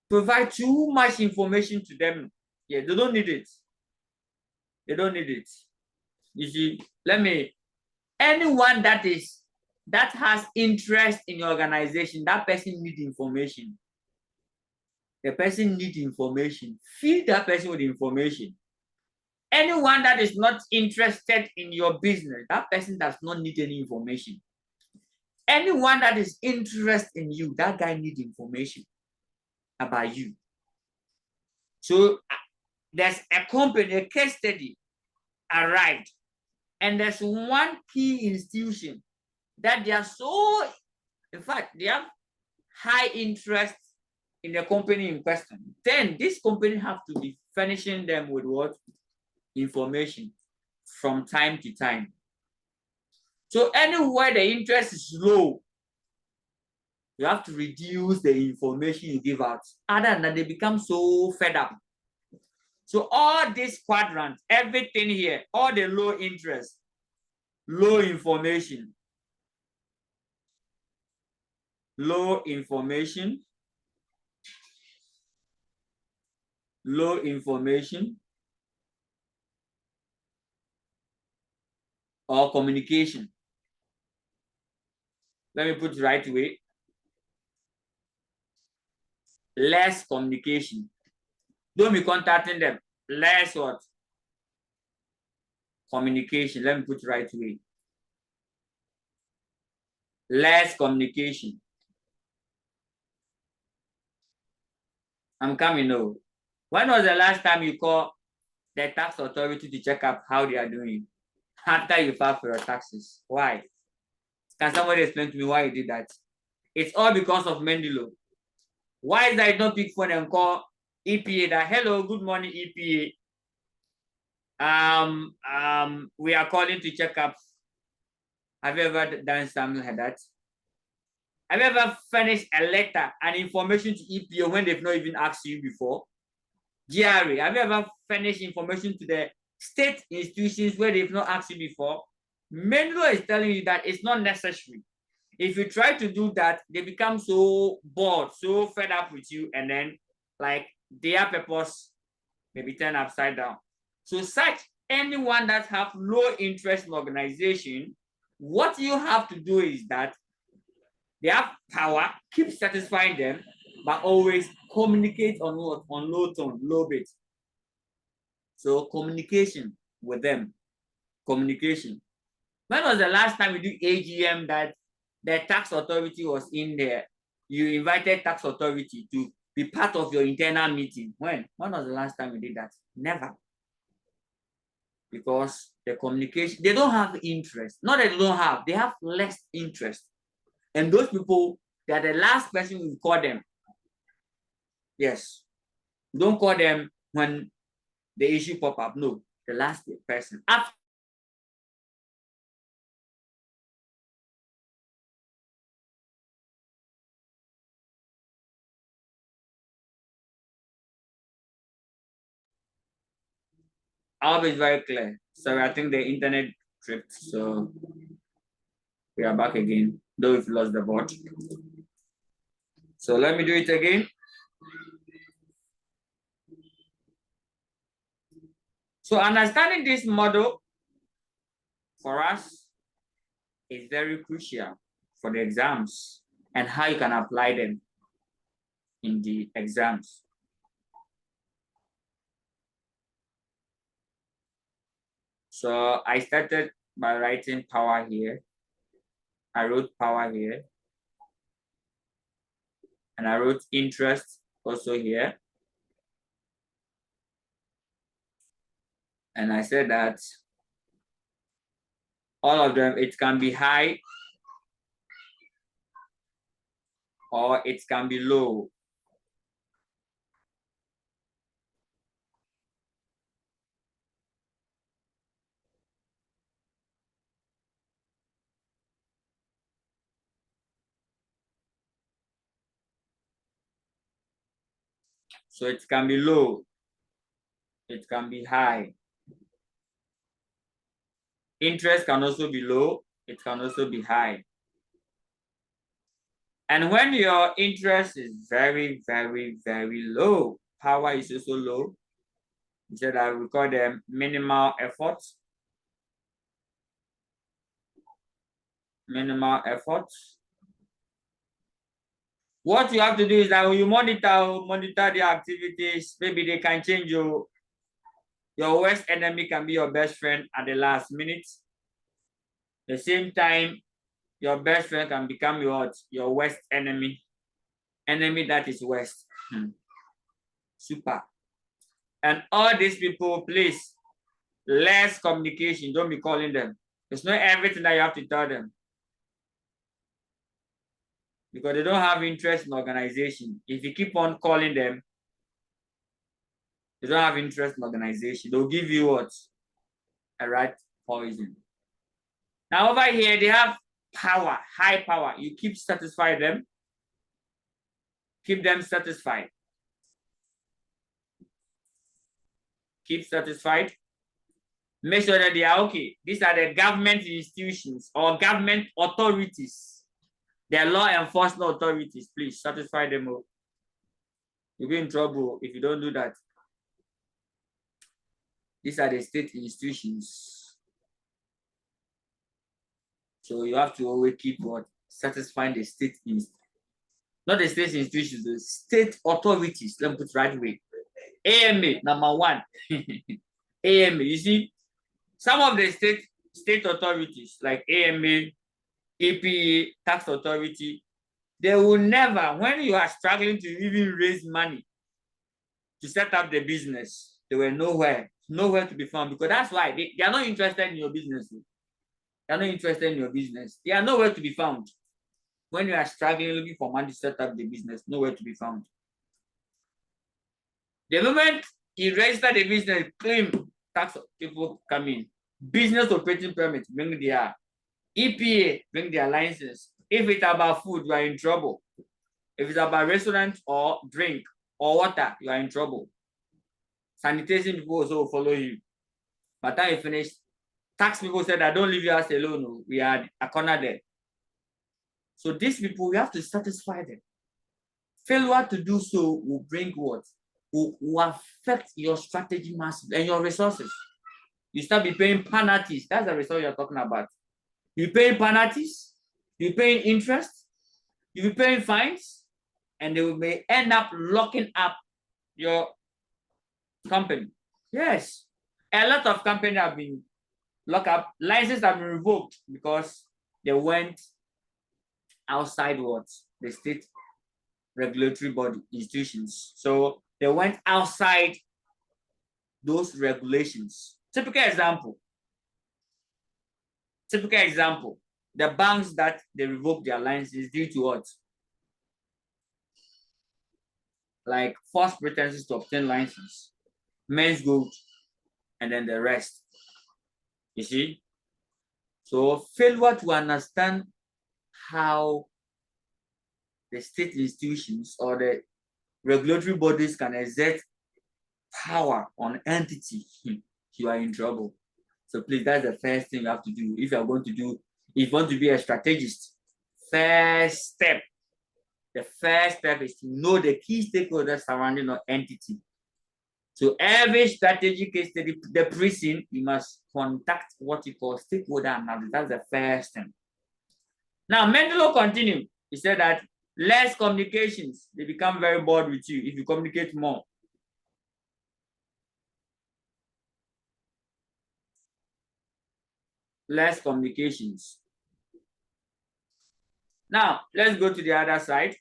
S1: provide too much information to them. Yeah, they don't need it. They don't need it. You see, anyone that is that has interest in your organization, that person needs information. The person needs information. Feed that person with information. Anyone that is not interested in your business, that person does not need any information. Anyone that is interested in you, that guy needs information about you. So there's a company, a case study arrived, and there's one key institution that they are so, in fact, they have high interest in the company in question. Then this company have to be furnishing them with what? Information from time to time. So anywhere the interest is low, you have to reduce the information you give out. Other than that, they become so fed up. So all these quadrants, everything here, all the low interest, low information, low information, low information, or communication. Let me put it right away. Less communication. Don't be contacting them. Less what? Communication. Let me put it right away. Less communication. I'm coming now. When was the last time you called the tax authority to check up how they are doing after you filed for your taxes? Why? Can somebody explain to me why you did that? It's all because of Mendelo. Why is that you don't pick phone and call EPA that, hello, good morning, EPA. We are calling to check up. Have you ever done something like that? Have you ever furnished a letter and information to EPA when they've not even asked you before? GRA, have you ever furnished information to the state institutions where they've not asked you before? Menlo is telling you that it's not necessary. If you try to do that, they become so bored, so fed up with you, and then like their purpose may be turned upside down. So such anyone that have low interest in organization, what you have to do is that they have power, keep satisfying them, but always communicate on what? On low tone, low bit. So communication with them. Communication. When was the last time you do AGM that the tax authority was in there? You invited tax authority to be part of your internal meeting. When? When was the last time you did that? Never. Because the communication, they don't have interest. Not that they don't have, they have less interest. And those people, they are the last person we call them. Yes. Don't call them when the issue pop up. No, the last person. After I'll be very clear. So I think the internet tripped. So we are back again, though we've lost the board. So let me do it again. So understanding this model for us is very crucial for the exams and how you can apply them in the exams. So I started by writing power here. I wrote power here. And I wrote interest also here. And I said that all of them, it can be high or it can be low. So it can be low, it can be high. Interest can also be low, it can also be high. And when your interest is very, very, very low, power is also low. We said that we call them minimal efforts. minimal effort. What you have to do is that when you monitor the activities, maybe they can change you. Your worst enemy can be your best friend at the last minute. The same time, your best friend can become your worst enemy. Enemy that is worst. Super. And all these people, please, less communication. Don't be calling them. It's not everything that you have to tell them. Because they don't have interest in organization. If you keep on calling them, they don't have interest in organization. They'll give you what? A rat poison. Now over here, they have power, high power. You keep satisfy them. Keep them satisfied. Keep satisfied. Make sure that they are okay. These are the government institutions or government authorities. They are law enforcement authorities. Please satisfy them all. You'll be in trouble if you don't do that. These are the state institutions. So you have to always keep what? Satisfying the state institutions. Not the state institutions, the state authorities. Let me put it right away. AMA, number one. AMA, you see, some of the state authorities like AMA, EPA, tax authority, they will never, when you are struggling to even raise money to set up the business, they were nowhere to be found, because that's why they are not interested in your business. They are not interested in your business. They are nowhere to be found. When you are struggling looking for money to set up the business, nowhere to be found. The moment you register the business, claim tax people come in. Business operating permit, bring their EPA, bring their license. If it's about food, you are in trouble. If it's about restaurant or drink or water, you are in trouble. Sanitation people also will follow you. By the time you finish, tax people said, I don't leave you us alone. We are a corner there. So these people, we have to satisfy them. Failure to do so will bring what? Will affect your strategy massively and your resources. You start be paying penalties. That's the result you're talking about. You paying penalties, you paying interest, you be paying fines, and they may end up locking up your company. Yes. A lot of companies have been locked up, licenses have been revoked because they went outside what? The state regulatory body institutions. So they went outside those regulations. Typical example, the banks that they revoke their licenses due to what? Like false pretenses to obtain license, men's gold, and then the rest. You see? So failure to understand how the state institutions or the regulatory bodies can exert power on entity, you are in trouble. So please, that's the first thing you have to do. If you are going to do, if you want to be a strategist, the first step is to know the key stakeholders surrounding your entity. So every strategic case study, the prison, you must contact what you call stakeholder analysis. That's the first thing. Now, Mendelo continued. He said that less communications, they become very bored with you if you communicate more. Less communications. Now, let's go to the other side.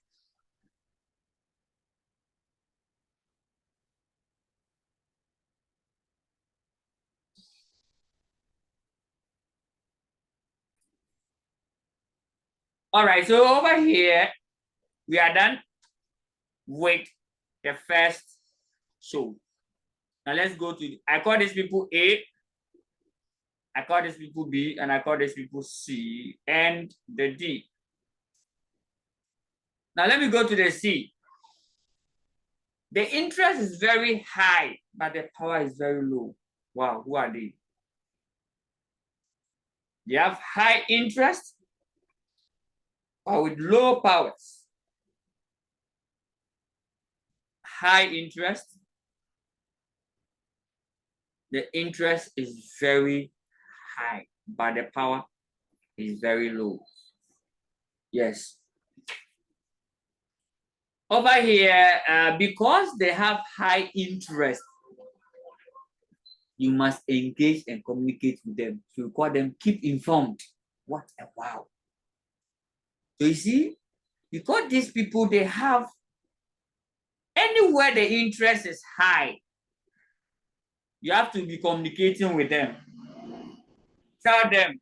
S1: All right, so over here, we are done with the first show. Now let's go to, I call these people A, I call these people B, and I call these people C, and the D. Now let me go to the C. The interest is very high, but the power is very low. Wow, who are they? They have high interest, but with low powers. High interest. The interest is very high, but the power is very low. Yes. Over here, because they have high interest, you must engage and communicate with them. So you call them keep informed. What a wow. So you see, because these people, they have anywhere the interest is high, you have to be communicating with them. Tell them,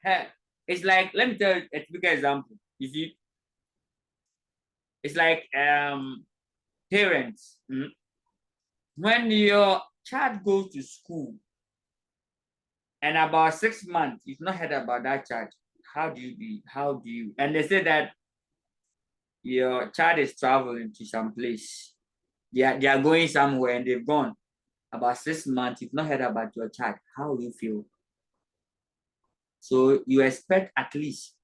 S1: hey, it's like, let me tell you a typical example. You see, it's like parents. When your child goes to school and about 6 months, you've not heard about that child, how do you, and they say that your child is traveling to some place. They are going somewhere and they've gone. About 6 months, you've not heard about your child. How will you feel? So you expect at least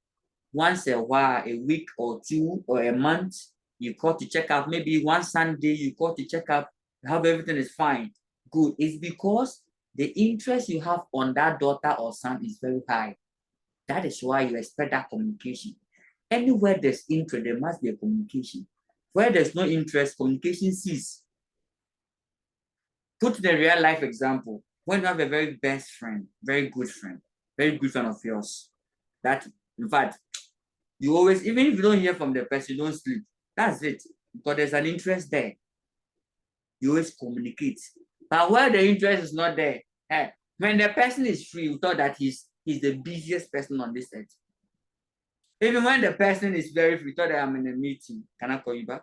S1: once a while, a week or two or a month, you call to check up. Maybe one Sunday you call to check up, hope everything is fine. Good. It's because the interest you have on that daughter or son is very high. That is why you expect that communication. Anywhere there's interest, there must be a communication. Where there's no interest, communication ceases. Put the real life example. When you have a very best friend, very good friend of yours, that in fact, you always, even if you don't hear from the person, you don't sleep. That's it. Because there's an interest there. You always communicate. But where the interest is not there, when the person is free, you thought that he's the busiest person on this earth. Even when the person is very free, you thought that I'm in a meeting. Can I call you back?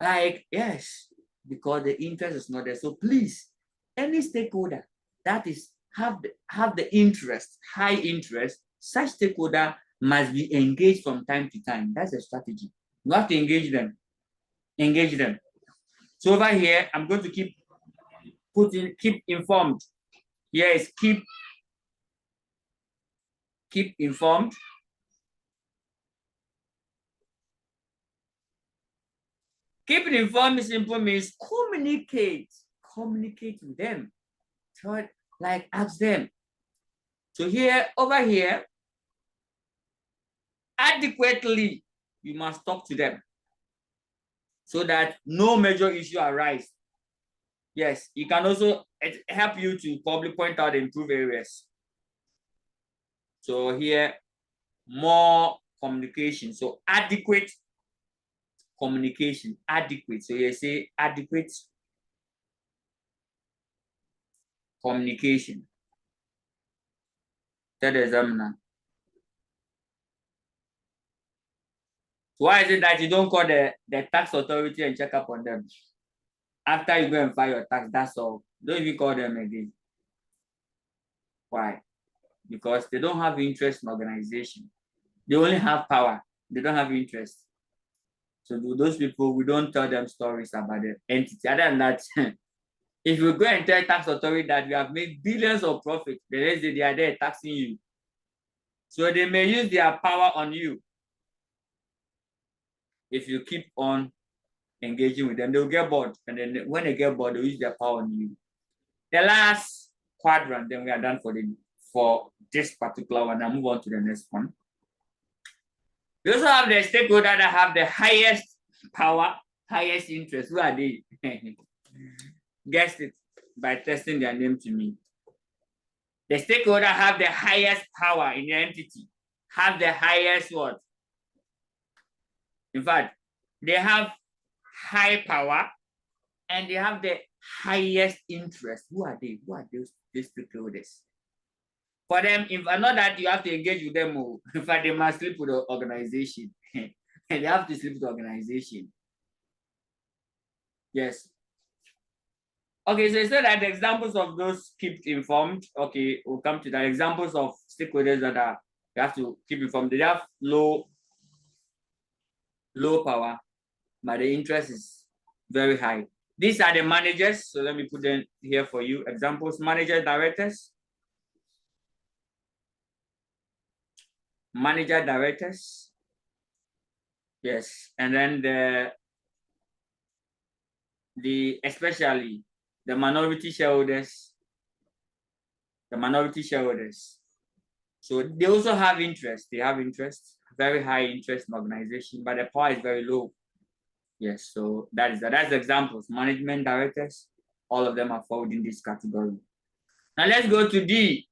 S1: Like, yes, because the interest is not there. So please, any stakeholder that is have the interest, high interest, such stakeholder must be engaged from time to time. That's a strategy. You have to engage them. Engage them. So over here, I'm going to keep informed. Here is keep informed. Keeping informed simply means communicate. Communicate with them. Try, like ask them. So here, over here, adequately, you must talk to them so that no major issue arise. Yes, it can also help you to probably point out and improve areas. So here, more communication. So adequate communication, adequate. So you say adequate communication. Tell the examiner. Why is it that you don't call the tax authority and check up on them? After you go and file your tax, that's all. Don't even call them again. Why? Because they don't have interest in organization. They only have power. They don't have interest. So to those people, we don't tell them stories about the entity. Other than that, if you go and tell tax authority that you have made billions of profit, the next day they are there taxing you. So they may use their power on you. If you keep on engaging with them, they'll get bored. And then when they get bored, they'll use their power on you. The last quadrant, then we are done for this particular one. I'll move on to the next one. We also have the stakeholder that have the highest power, highest interest. Who are they? Guess it by testing their name to me. The stakeholder have the highest power in the entity, have the highest what? In fact, they have high power and they have the highest interest. Who are they? Who are those stakeholders? For them, if not that you have to engage with them, in fact, they must sleep with the organization. And they have to sleep with the organization. Yes. Okay, so instead that the examples of those keep informed. Okay, we'll come to that. Examples of stakeholders that are you have to keep informed. They have low power, but the interest is very high. These are the managers. So let me put them here for you. Examples: manager, directors, manager, directors. Yes, and then especially the minority shareholders. The minority shareholders. So they also have interest. They have interest, very high interest in organization, but the power is very low. Yes, so that's the examples. Management directors, all of them are fall in this category. Now let's go to D.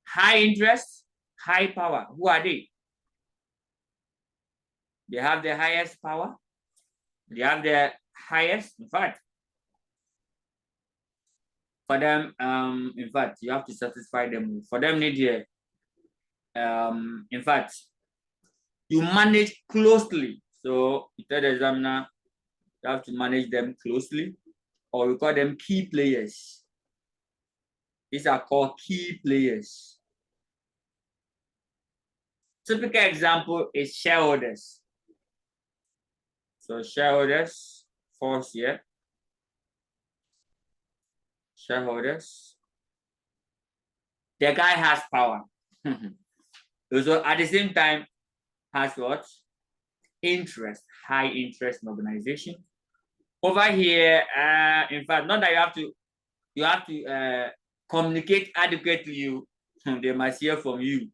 S1: High interest, high power. Who are they? They have the highest power. They have the highest, in fact, for them, in fact, you have to satisfy them. For them, need in fact, you manage closely. So you tell the examiner, you have to manage them closely, or we call them key players. These are called key players. Typical example is shareholders. So shareholders falls here. Shareholders. The guy has power. So at the same time, has what? Interest, high interest in organization. Over here, in fact, not that you have to communicate adequately. They must hear from you.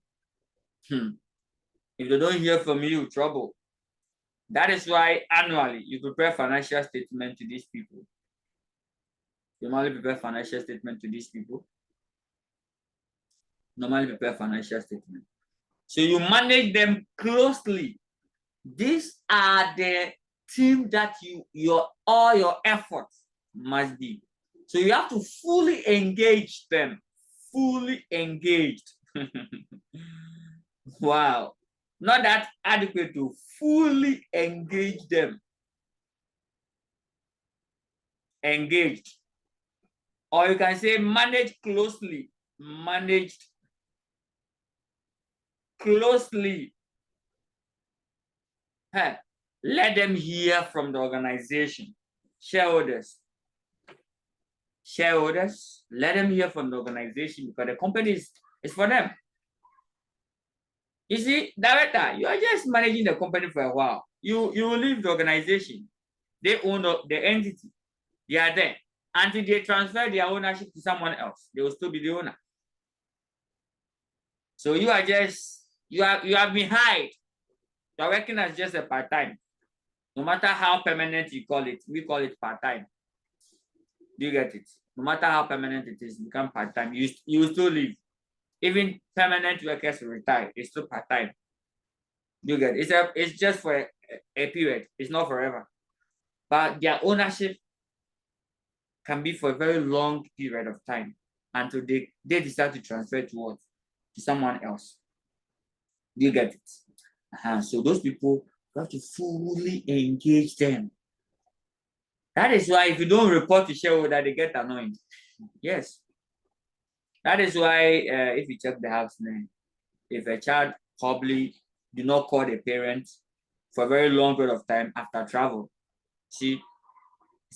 S1: If they don't hear from you, trouble. That is why annually you prepare financial statement to these people. You normally prepare financial statement to these people. Normally prepare financial statement. So you manage them closely. These are the team that all your efforts must be. So you have to fully engage them. Fully engaged. Wow. Not that adequate to fully engage them. Engaged. Or you can say manage closely. Managed closely. Hey, let them hear from the organization. Shareholders. Shareholders, let them hear from the organization because the company is for them. You see, director, you are just managing the company for a while. You will leave the organization. They own the entity. They are there. Until they transfer their ownership to someone else, they will still be the owner. So you are just, you have been hired. You are working as just a part-time. No matter how permanent you call it, we call it part-time. Do you get it? No matter how permanent it is, become part-time. You will still leave. Even permanent workers will retire. It's still part-time. Do you get it? It's just for a period. It's not forever. But their ownership can be for a very long period of time until they decide to transfer to someone else. Do you get it? So those people, you have to fully engage them. That is why if you don't report to shareholder, they get annoyed. Yes. That is why if you check the house name, if a child probably do not call the parents for a very long period of time after travel, see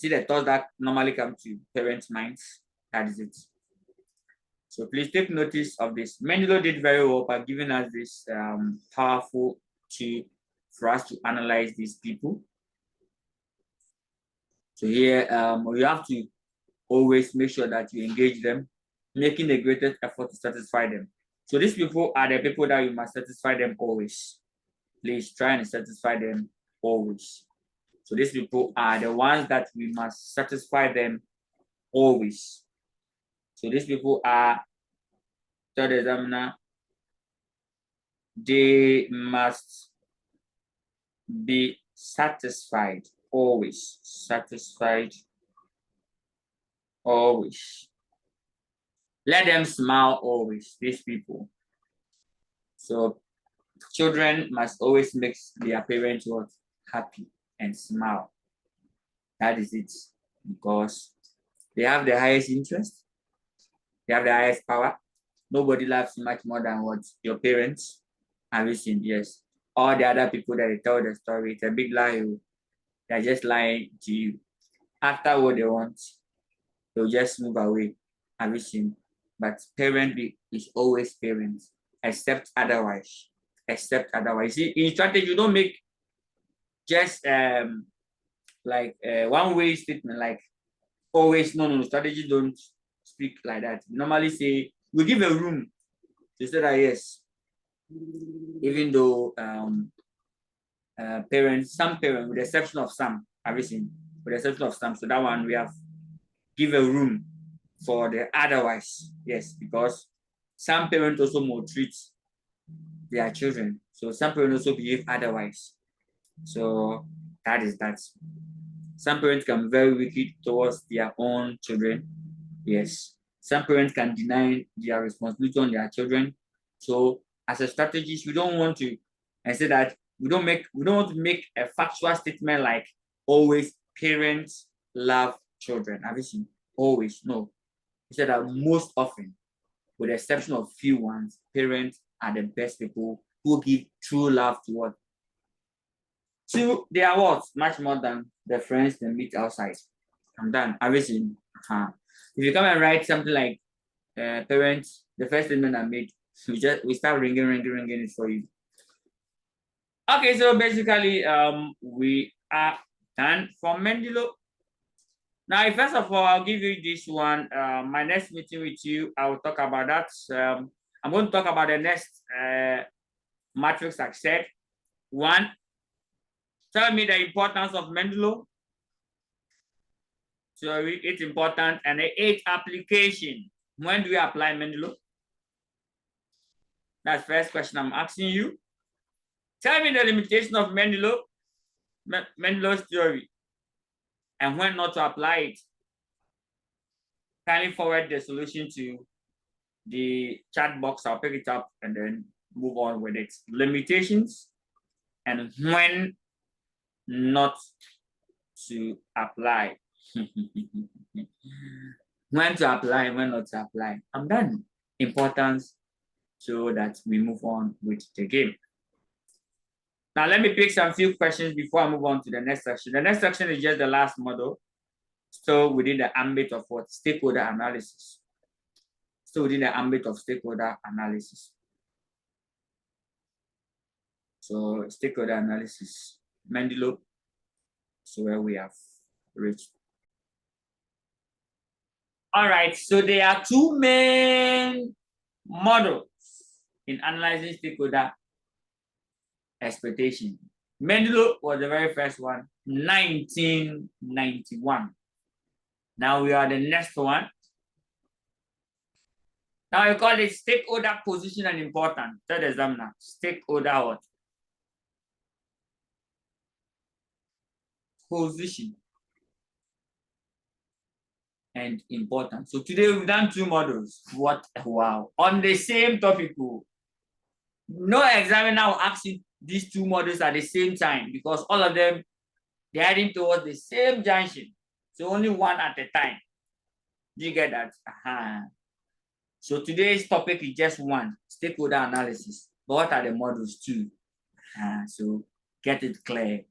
S1: the thoughts that normally come to parents' minds. That is it. So please take notice of this. Menlo did very well by giving us this powerful tool for us to analyze these people. So here you have to always make sure that you engage them, making the greatest effort to satisfy them. So these people are the people that you must satisfy them always. Please try and satisfy them always. So these people are the ones that we must satisfy them always. So these people are third examiner. They must be satisfied always. Satisfied always. Let them smile always, these people. So children must always make their parents happy and smile. That is it. Because they have the highest interest. They have the highest power. Nobody loves much more than what your parents have seen. Yes. All the other people that they tell the story, it's a big lie. They're just lying to you. After what they want, they'll just move away. Have you seen? But parent is always parents, except otherwise. Except otherwise. See, in strategy, you don't make just like one-way statement, like always. No. Strategy don't speak like that. We normally say we give a room to say that yes, even though parents, some parents, with the exception of some, everything, with the exception of some, so that one we have give a room for the otherwise, yes, because some parents also maltreat their children, so some parents also behave otherwise. So that is that. Some parents can be very wicked towards their own children. Yes. Some parents can deny their responsibility on their children. So as a strategist, we don't want to and say that we don't want to make a factual statement like always parents love children. Have you seen? Always, no. We said that most often, with the exception of few ones, parents are the best people who give true love to what to their what much more than the friends they meet outside. I'm done. Everything. If you come and write something like parents, the first statement I made, we start ringing it for you. Okay, so basically, we are done for Mendelo. Now, first of all, I'll give you this one. My next meeting with you, I will talk about that. I'm going to talk about the next matrix I said. One, tell me the importance of Mendelo. So it's important. And the 8th application. When do we apply Mendelo? That's the first question I'm asking you. Tell me the limitation of Mendelo's theory, and when not to apply it. Kindly forward the solution to the chat box. I'll pick it up and then move on with it. Limitations and when not to apply. When to apply, when not to apply. I'm done. Importance so that we move on with the game. Now, let me pick some few questions before I move on to the next section. The next section is just the last model. Still within the ambit of what? Stakeholder analysis. Still within the ambit of stakeholder analysis. So, stakeholder analysis. Mendelo. So, where we have reached. All right. So, there are two main models in analyzing stakeholder expectation. Mendelo was the very first one, 1991. Now we are the next one. Now I call it stakeholder position and importance. Third examiner, stakeholder what? Position and importance. So today we've done two models. What? Wow. On the same topic. No examiner will ask you these two models at the same time because all of them, they're heading towards the same junction. So only one at a time. Do you get that? So today's topic is just one, stakeholder analysis. But what are the models too? So get it clear.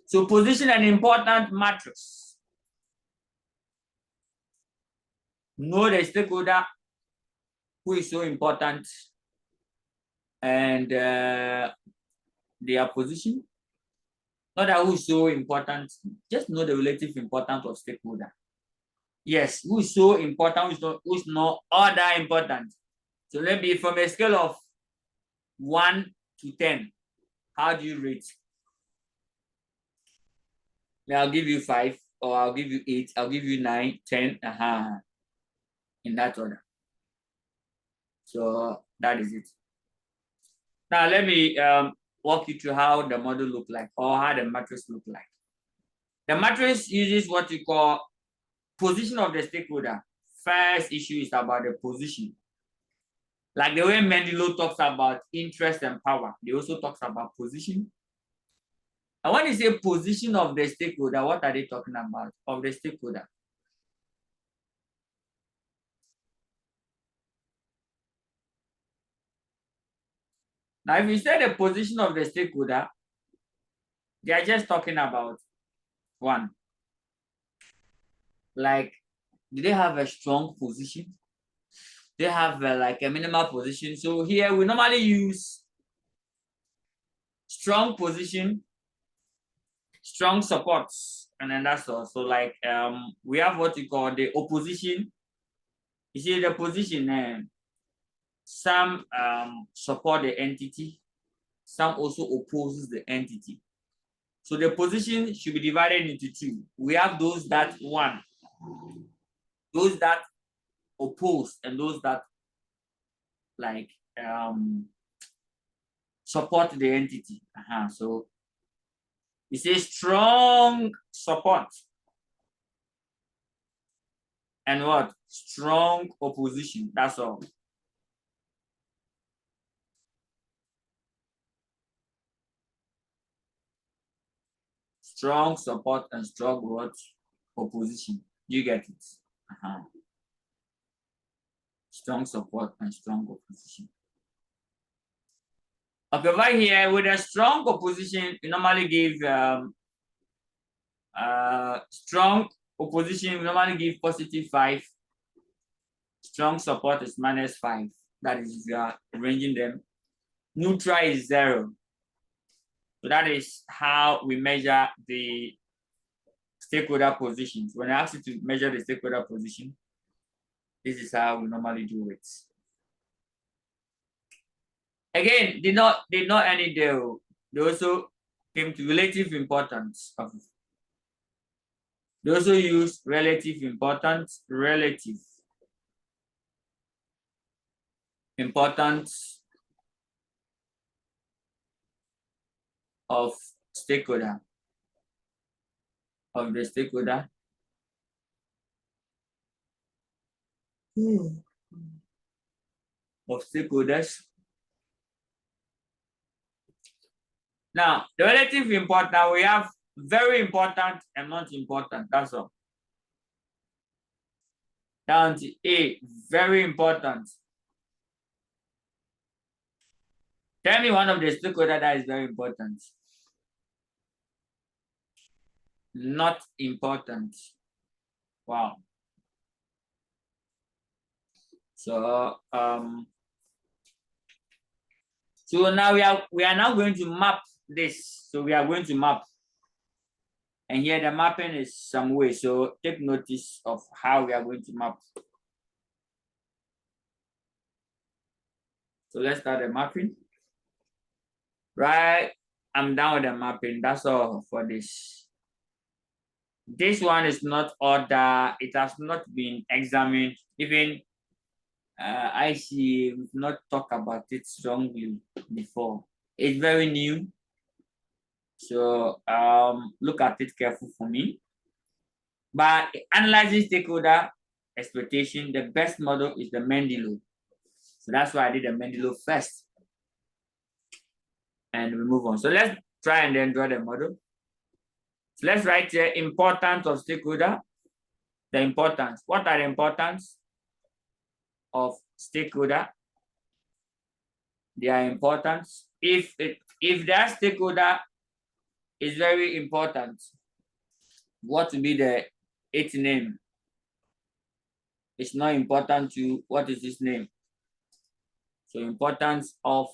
S1: So position an important matrix. Know the stakeholder who is so important and their position. Not that who is so important, just know the relative importance of stakeholder. Yes, who is so important, who is not other important. So let me from a scale of 1 to 10, how do you rate? I'll give you 5, or I'll give you 8, I'll give you 9, 10, in that order. So that is it. Now let me walk you through how the model look like or how the matrix look like. The matrix uses what we call position of the stakeholder. First issue is about the position. Like the way Mendelo talks about interest and power, they also talks about position. And when you say position of the stakeholder, what are they talking about? Of the stakeholder. Now, if you say the position of the stakeholder, they are just talking about one. Like, do they have a strong position? They have like a minimal position. So here we normally use strong position, strong supports, and then that's all. So like we have what we call the opposition. You see the position Some support the entity, some also opposes the entity. So the position should be divided into two. We have those that those that oppose, and those that like support the entity. So it says strong support and what? Strong opposition. That's all. Strong support and strong what? Opposition. You get it? Strong support and strong opposition. Okay, right here with a strong opposition, you normally give strong opposition, we normally give +5. Strong support is -5. That is if you are arranging them. Neutral is 0. So that is how we measure the stakeholder positions. When I ask you to measure the stakeholder position, this is how we normally do it. Again, did not any deal. They also came to relative importance of it. They also use relative importance, relative importance of stakeholder, of the stakeholder. Of stakeholders. Now, the relative important, we have very important and not important. That's all. Down to A, very important. Tell me one of the stakeholders that is very important. Not important. Wow. So so now we are now going to map this. So we are going to map. And here the mapping is some way. So take notice of how we are going to map. So let's start the mapping. Right, I'm done with the mapping. That's all for this. This one is not order. It has not been examined. Even I see we've not talked about it strongly before. It's very new. So look at it careful for me. But analyzing stakeholder expectation, the best model is the Mendeley. So that's why I did the Mendeley first. And we move on. So let's try and then draw the model. So let's write the importance of stakeholder. The importance. What are the importance of stakeholder? Their importance. If their stakeholder is very important, what will be the its name? It's not important to what is its name? So importance of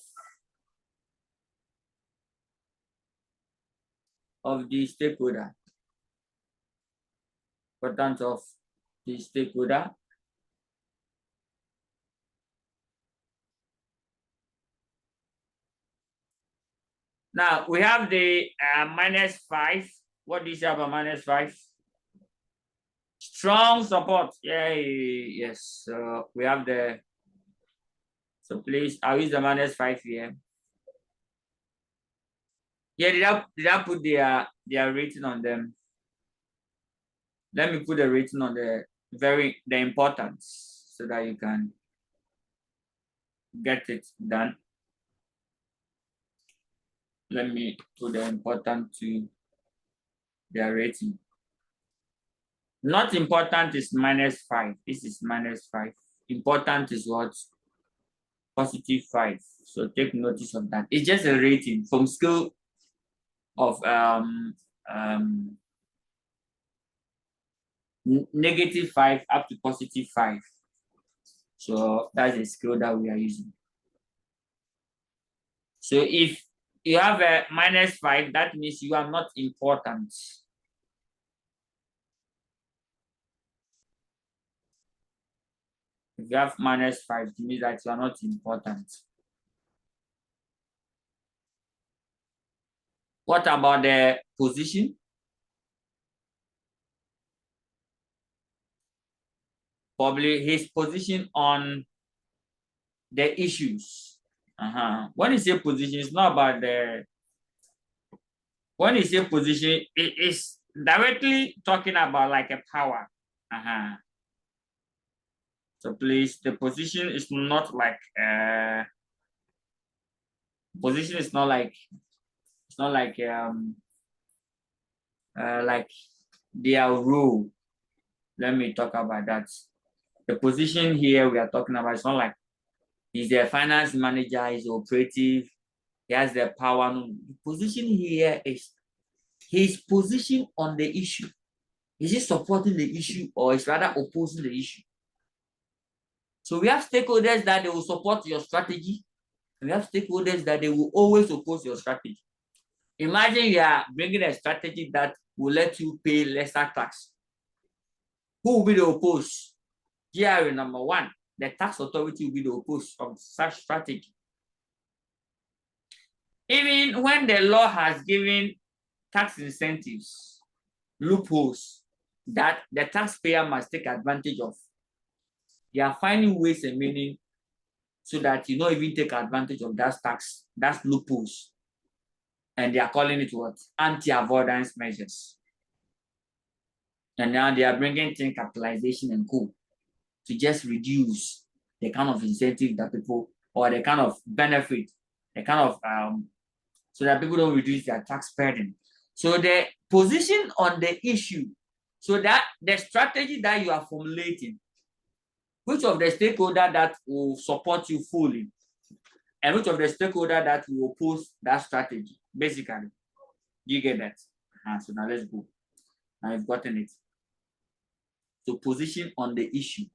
S1: the stakeholder. Importance of the stakeholder. Now we have the -5. What do you say about -5? Strong support. Yay, yes. So we have the, so please, I'll use the -5 here. Yeah, did I put their rating on them? Let me put the rating on the importance so that you can get it done. Let me put the important to their rating. Not important is -5. This is -5. Important is what? +5. So take notice of that. It's just a rating from scale of -5 up to +5. So that's the scale that we are using. So if you have a -5, that means you are not important. If you have -5, it means that you are not important. What about the position? Probably his position on the issues. When you say position, it's not about the. When you say position, it is directly talking about like a power. So please, the position is not like position is not like it's not like their role. Let me talk about that. The position here we are talking about is not like he's the finance manager, he's operative, he has the power. No, the position here is his position on the issue. Is he supporting the issue or is rather opposing the issue? So we have stakeholders that they will support your strategy. We have stakeholders that they will always oppose your strategy. Imagine you are bringing a strategy that will let you pay lesser tax. Who will be the opposed? GRA number one, the tax authority will be the opposed of such strategy. Even when the law has given tax incentives, loopholes that the taxpayer must take advantage of, they are finding ways and meaning so that you don't even take advantage of that's loopholes. And they are calling it what? Anti-avoidance measures. And now they are bringing in capitalization and co to just reduce the kind of incentive that people, or the kind of benefit, the kind of so that people don't reduce their tax burden. So the position on the issue, so that the strategy that you are formulating, which of the stakeholder that will support you fully, and which of the stakeholder that will oppose that strategy, basically. You get that? So now let's go. Now you've gotten it. So position on the issue.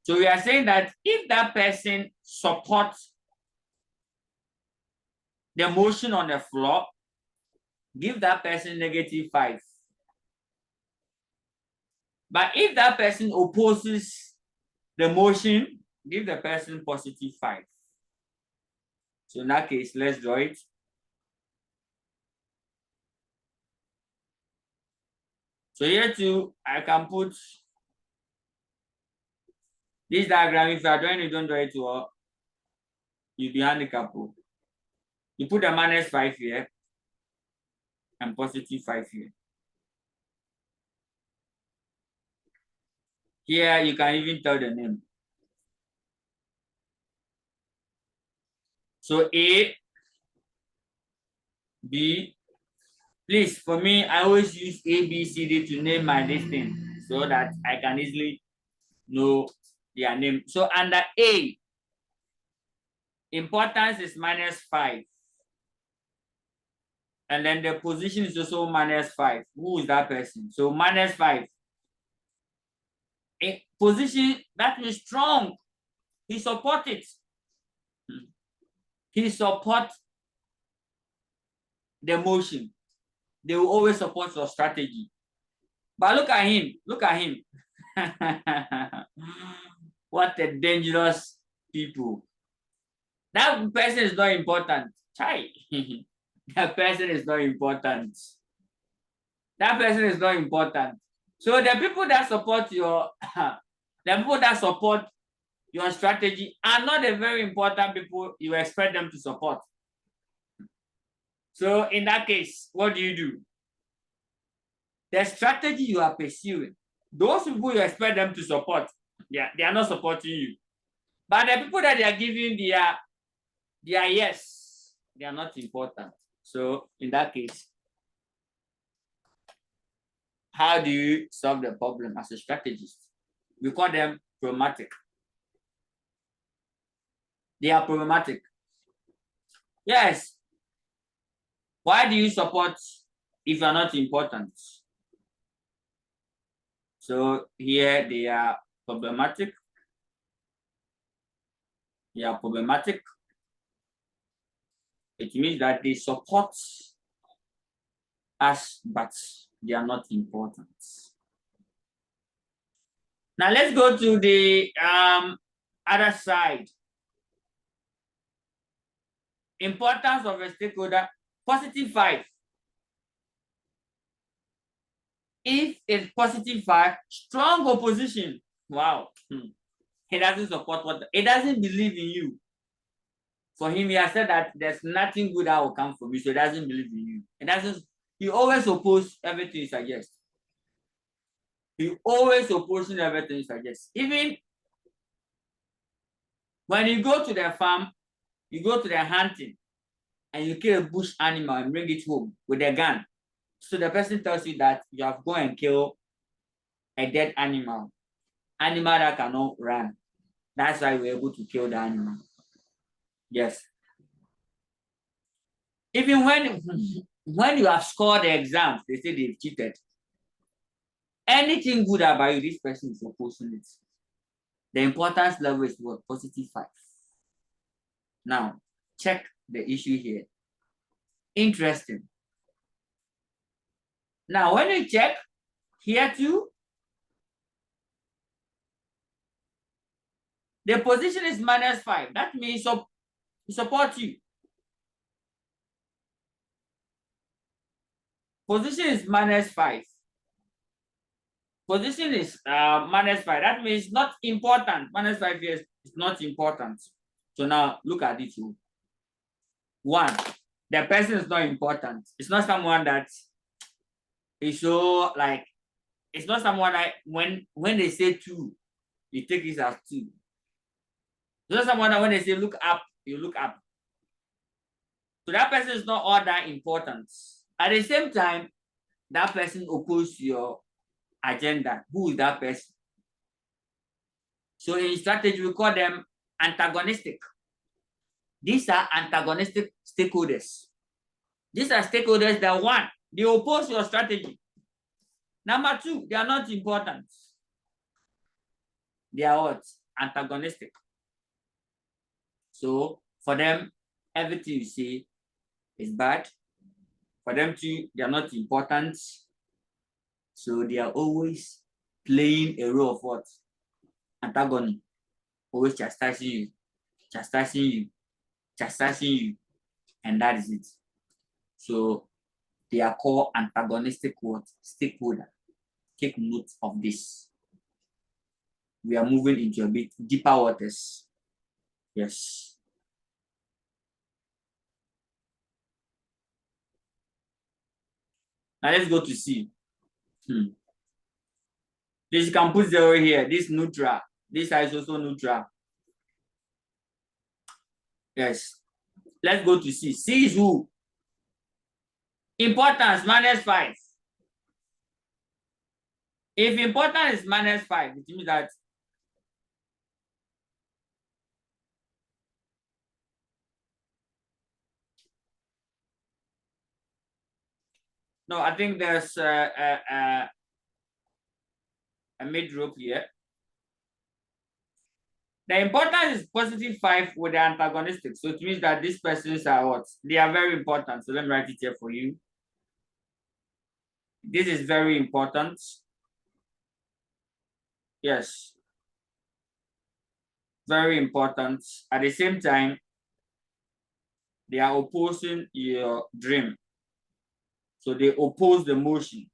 S1: So we are saying that if that person supports the motion on the floor, give that person -5. But if that person opposes the motion, give the person +5. So in that case, let's draw it. So here too, I can put this diagram. If you are drawing it, don't draw it well. You'll be handicapped. You put a -5 here and +5 here. Here, you can even tell the name. So A, B, please, for me, I always use A, B, C, D to name my listing so that I can easily know their name. So under A, importance is -5. And then the position is also -5. Who is that person? So -5. A position that is strong. He supports it. He supports the motion. They will always support your strategy. But look at him. Look at him. What a dangerous people. That person is not important. Chai. That person is not important. That person is not important. So the people that support your the people that support your strategy are not the very important people you expect them to support. So in that case, what do? The strategy you are pursuing, those people you expect them to support, they are not supporting you. But the people that they are giving their yes, they are not important. So in that case, how do you solve the problem as a strategist? We call them problematic. They are problematic. Yes. Why do you support if you are not important? So here they are problematic. They are problematic. It means that they support us, but they are not important. Now let's go to the other side. Importance of a stakeholder, +5. If it's +5, strong opposition. Wow. He doesn't support what he doesn't believe in you. For him, he has said that there's nothing good that will come from you, so he doesn't believe in you. He always opposes everything you suggest. He always opposes everything you suggest. Even when you go to the farm, you go to the hunting, and you kill a bush animal and bring it home with a gun. So the person tells you that you have gone and killed a dead animal that cannot run. That's why we're able to kill the animal. Yes. Even when you have scored the exams, they say they've cheated. Anything good about you, this person is opposing it. The importance level is what? +5. Now, check the issue here. Interesting. Now, when you check here too, the position is -5. That means he supports you. Position is -5. Position is -5. That means not important. -5 years is not important. So now look at it. One, the person is not important. It's not someone that is so like. It's not someone that when they say 2, you take it as 2. It's not someone that when they say look up, you look up. So that person is not all that important. At the same time, that person opposes your agenda. Who is that person? So in strategy, we call them antagonistic. These are antagonistic stakeholders. These are stakeholders that, one, they oppose your strategy. Number 2, they are not important. They are what? Antagonistic. So for them, everything you say is bad. For them too, they are not important. So they are always playing a role of what? Antagony. Always chastising you, chastising you, chastising you. And that is it. So they are called antagonistic what? Stakeholder. Take note of this. We are moving into a bit deeper waters. Yes. Now let's go to C. This you can put 0 here. This neutral. This is also neutral. Yes. Let's go to C. C is who? Importance -5. If importance is -5, it means that no, I think there's a mid group here. The importance is +5 with the antagonistic. So it means that these persons are what? They are very important. So let me write it here for you. This is very important. Yes. Very important. At the same time, they are opposing your dream. So they oppose the motion.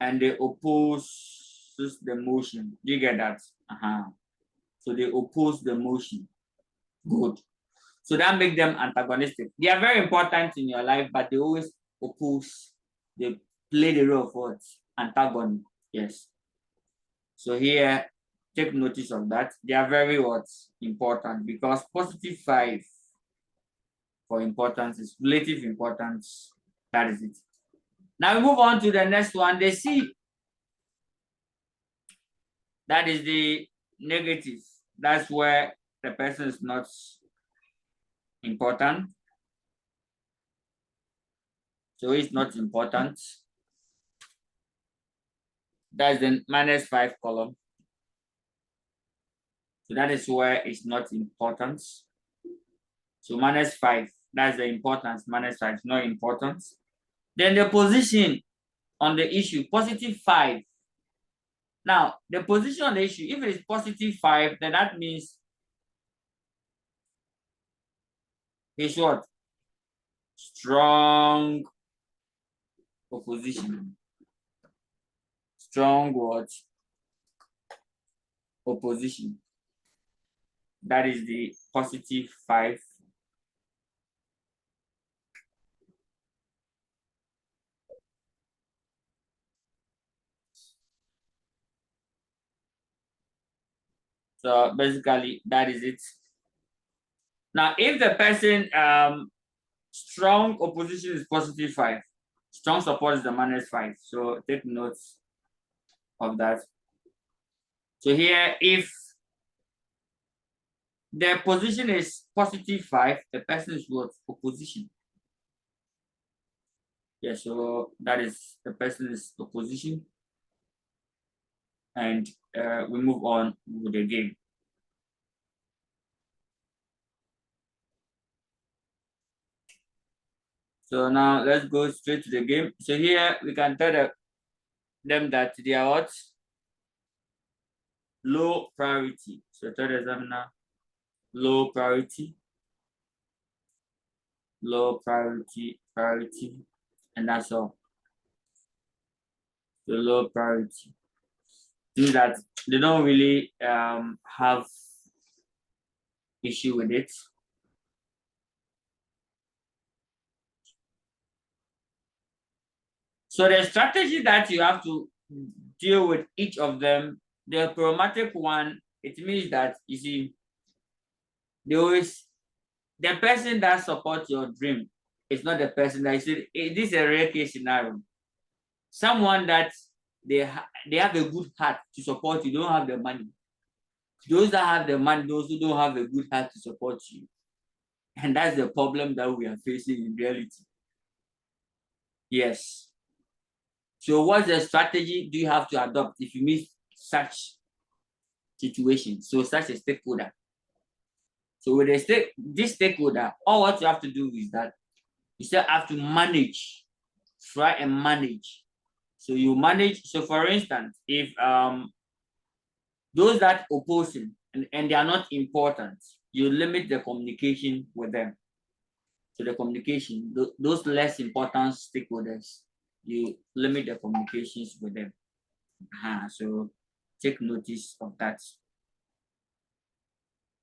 S1: And they oppose the motion. Do you get that? So they oppose the motion. Good. So that makes them antagonistic. They are very important in your life, but they always oppose. They play the role of what? Antagony. Yes. So here, take notice of that. They are very what? Important, because +5 for importance is relative importance. That is it. Now we move on to the next one. The C. That is the negative. That's where the person is not important. So it's not important. That's the -5 column. So that is where it's not important. So -5. That's the importance. Managed 5, not important. Then the position on the issue, +5. Now, the position on the issue, if it is +5, then that means it's what? Strong opposition. Strong what? Opposition. That is the +5. So basically, that is it. Now, if the person strong opposition is +5, strong support is the -5. So take notes of that. So here, if the position is +5, the person is what? Opposition. Yeah, so that is the person is opposition. And we move on with the game. So now let's go straight to the game. So here we can tell them that they are what? Low priority. So tell the examiner low priority, priority, and that's all. So low priority. Means that they don't really have issue with it. So the strategy that you have to deal with each of them, the programmatic one, it means that you see, the person that supports your dream is not the person that you see. This is a rare case scenario. Someone that they have a good heart to support you, don't have the money. Those that have the money, those who don't have a good heart to support you. And that's the problem that we are facing in reality. Yes. So what's the strategy do you have to adopt if you meet such situation? So such a stakeholder. So with this stakeholder, all what you have to do is that you still have to manage, try and manage. So you manage. So for instance, if those that oppose him and they are not important, you limit the communication with them. So the communication, those less important stakeholders, you limit the communications with them. So take notice of that.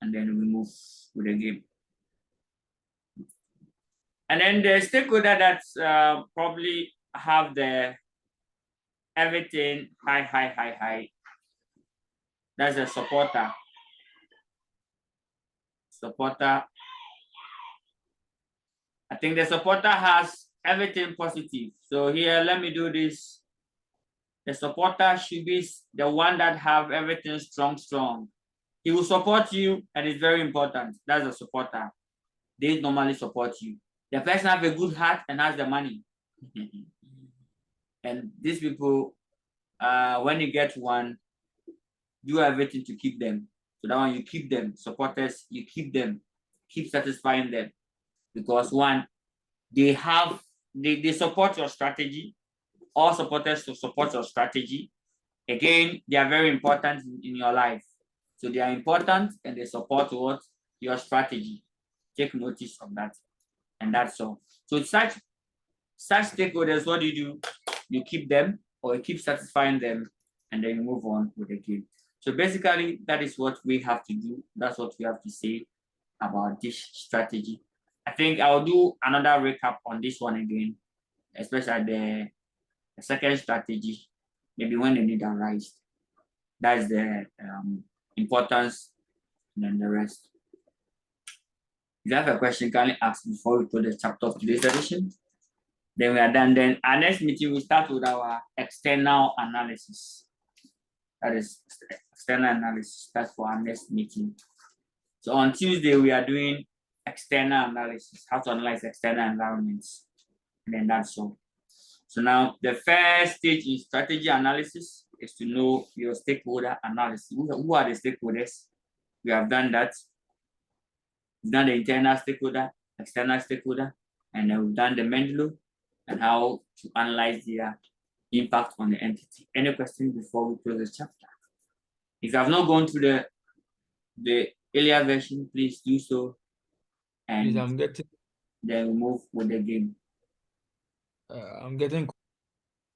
S1: And then we move with the game. And then the stakeholder that's probably have the everything high. That's a supporter. I think the supporter has everything positive. So here, let me do this. The supporter should be the one that have everything strong. He will support you, and it's very important. That's a supporter. They normally support you. The person have a good heart and has the money. And these people, when you get one, do everything to keep them. So that one, you keep them. Supporters, you keep them. Keep satisfying them. Because one, they support your strategy. All supporters to support your strategy. Again, they are very important in your life. So they are important and they support what? Your strategy. Take notice of that. And that's all. So such stakeholders, what do? You keep them or you keep satisfying them and then you move on with the game. So basically, that is what we have to do. That's what we have to say about this strategy. I think I'll do another recap on this one again, especially the second strategy, maybe when the need arises. That's the importance and then the rest. If you have a question, kindly ask before we close the chapter of today's edition. Then we are done. Then our next meeting, we start with our external analysis. That is external analysis. That's for our next meeting. So on Tuesday, we are doing external analysis, how to analyze external environments. And then that's all. So now the first stage in strategy analysis is to know your stakeholder analysis. Who are the stakeholders? We have done that. We've done the internal stakeholder, external stakeholder, and then we've done the Mendeley and how to analyze their impact on the entity. Any questions before we close the chapter? If you have not gone through the earlier version, please do so. And
S2: Please, I'm getting.
S1: then we move with the game.
S2: I'm getting.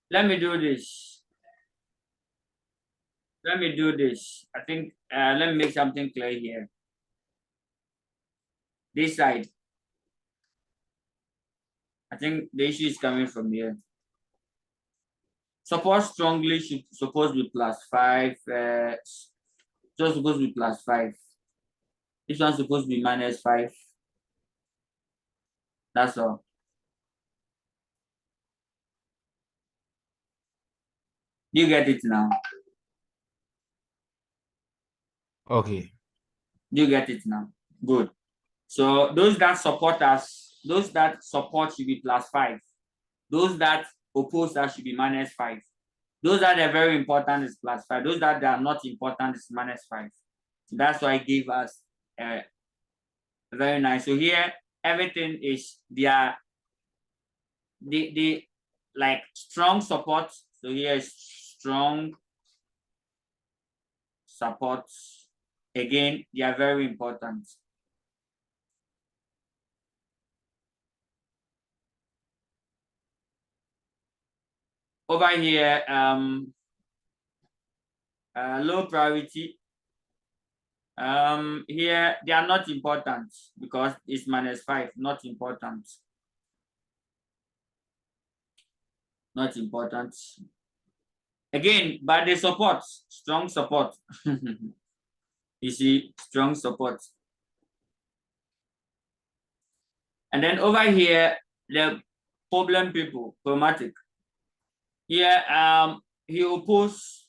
S1: Let me do this. Let me do this. I think let me make something clear here. This side. I think the issue is coming from here. Support strongly should supposed to be +5. Just supposed to be +5. This one's supposed to be -5. That's all. You get it now.
S2: Okay.
S1: You get it now. Good. So those that support us, those that support should be +5. Those that oppose us should be -5. Those that are very important is +5. Those that are not important is -5. So that's why I gave us very nice. So here everything is the like strong support. So here is strong support. Again, they are very important. Over here, low priority. Here they are not important because it's -5, not important. Not important. Again, but the support, strong support. You see, strong support. And then over here, the problem people, problematic. Here, he oppose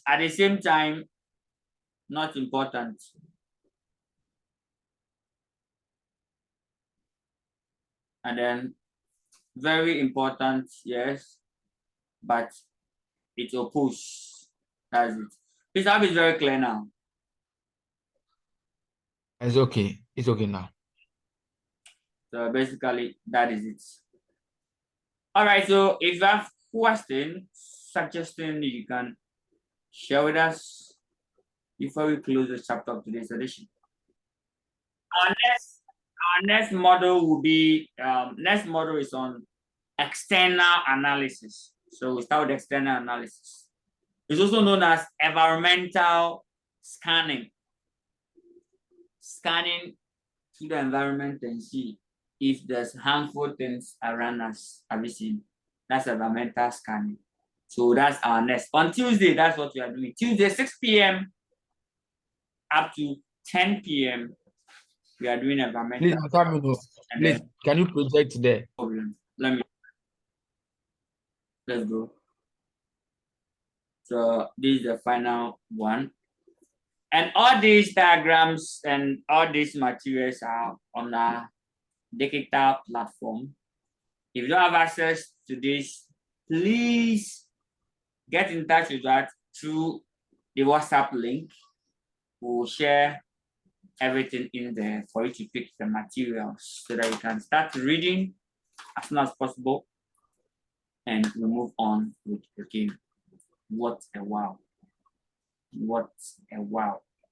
S1: at the same time, not important. And then very important, yes, but it oppose. That's it. This app is very clear now.
S2: It's okay. It's okay now.
S1: So basically, that is it. All right. So if you have questions, suggestions, you can share with us before we close the chapter of today's edition. Our next model will be next model is on external analysis. So we start with external analysis. It's also known as environmental scanning. Scanning to the environment and see if there's harmful things around us. Have you seen? That's environmental scanning. So that's our next. On Tuesday, that's what we are doing. Tuesday, 6 p.m. up to 10 p.m. We are doing environmental.
S2: Please, I'm coming. Please, can you project there?
S1: Problem. Let's go. So this is the final one. And all these diagrams and all these materials are on our digital platform. If you don't have access to this, please get in touch with us through the WhatsApp link. We'll share everything in there for you to pick the materials so that you can start reading as soon as possible and we move on with the game. What a wow. What a wow.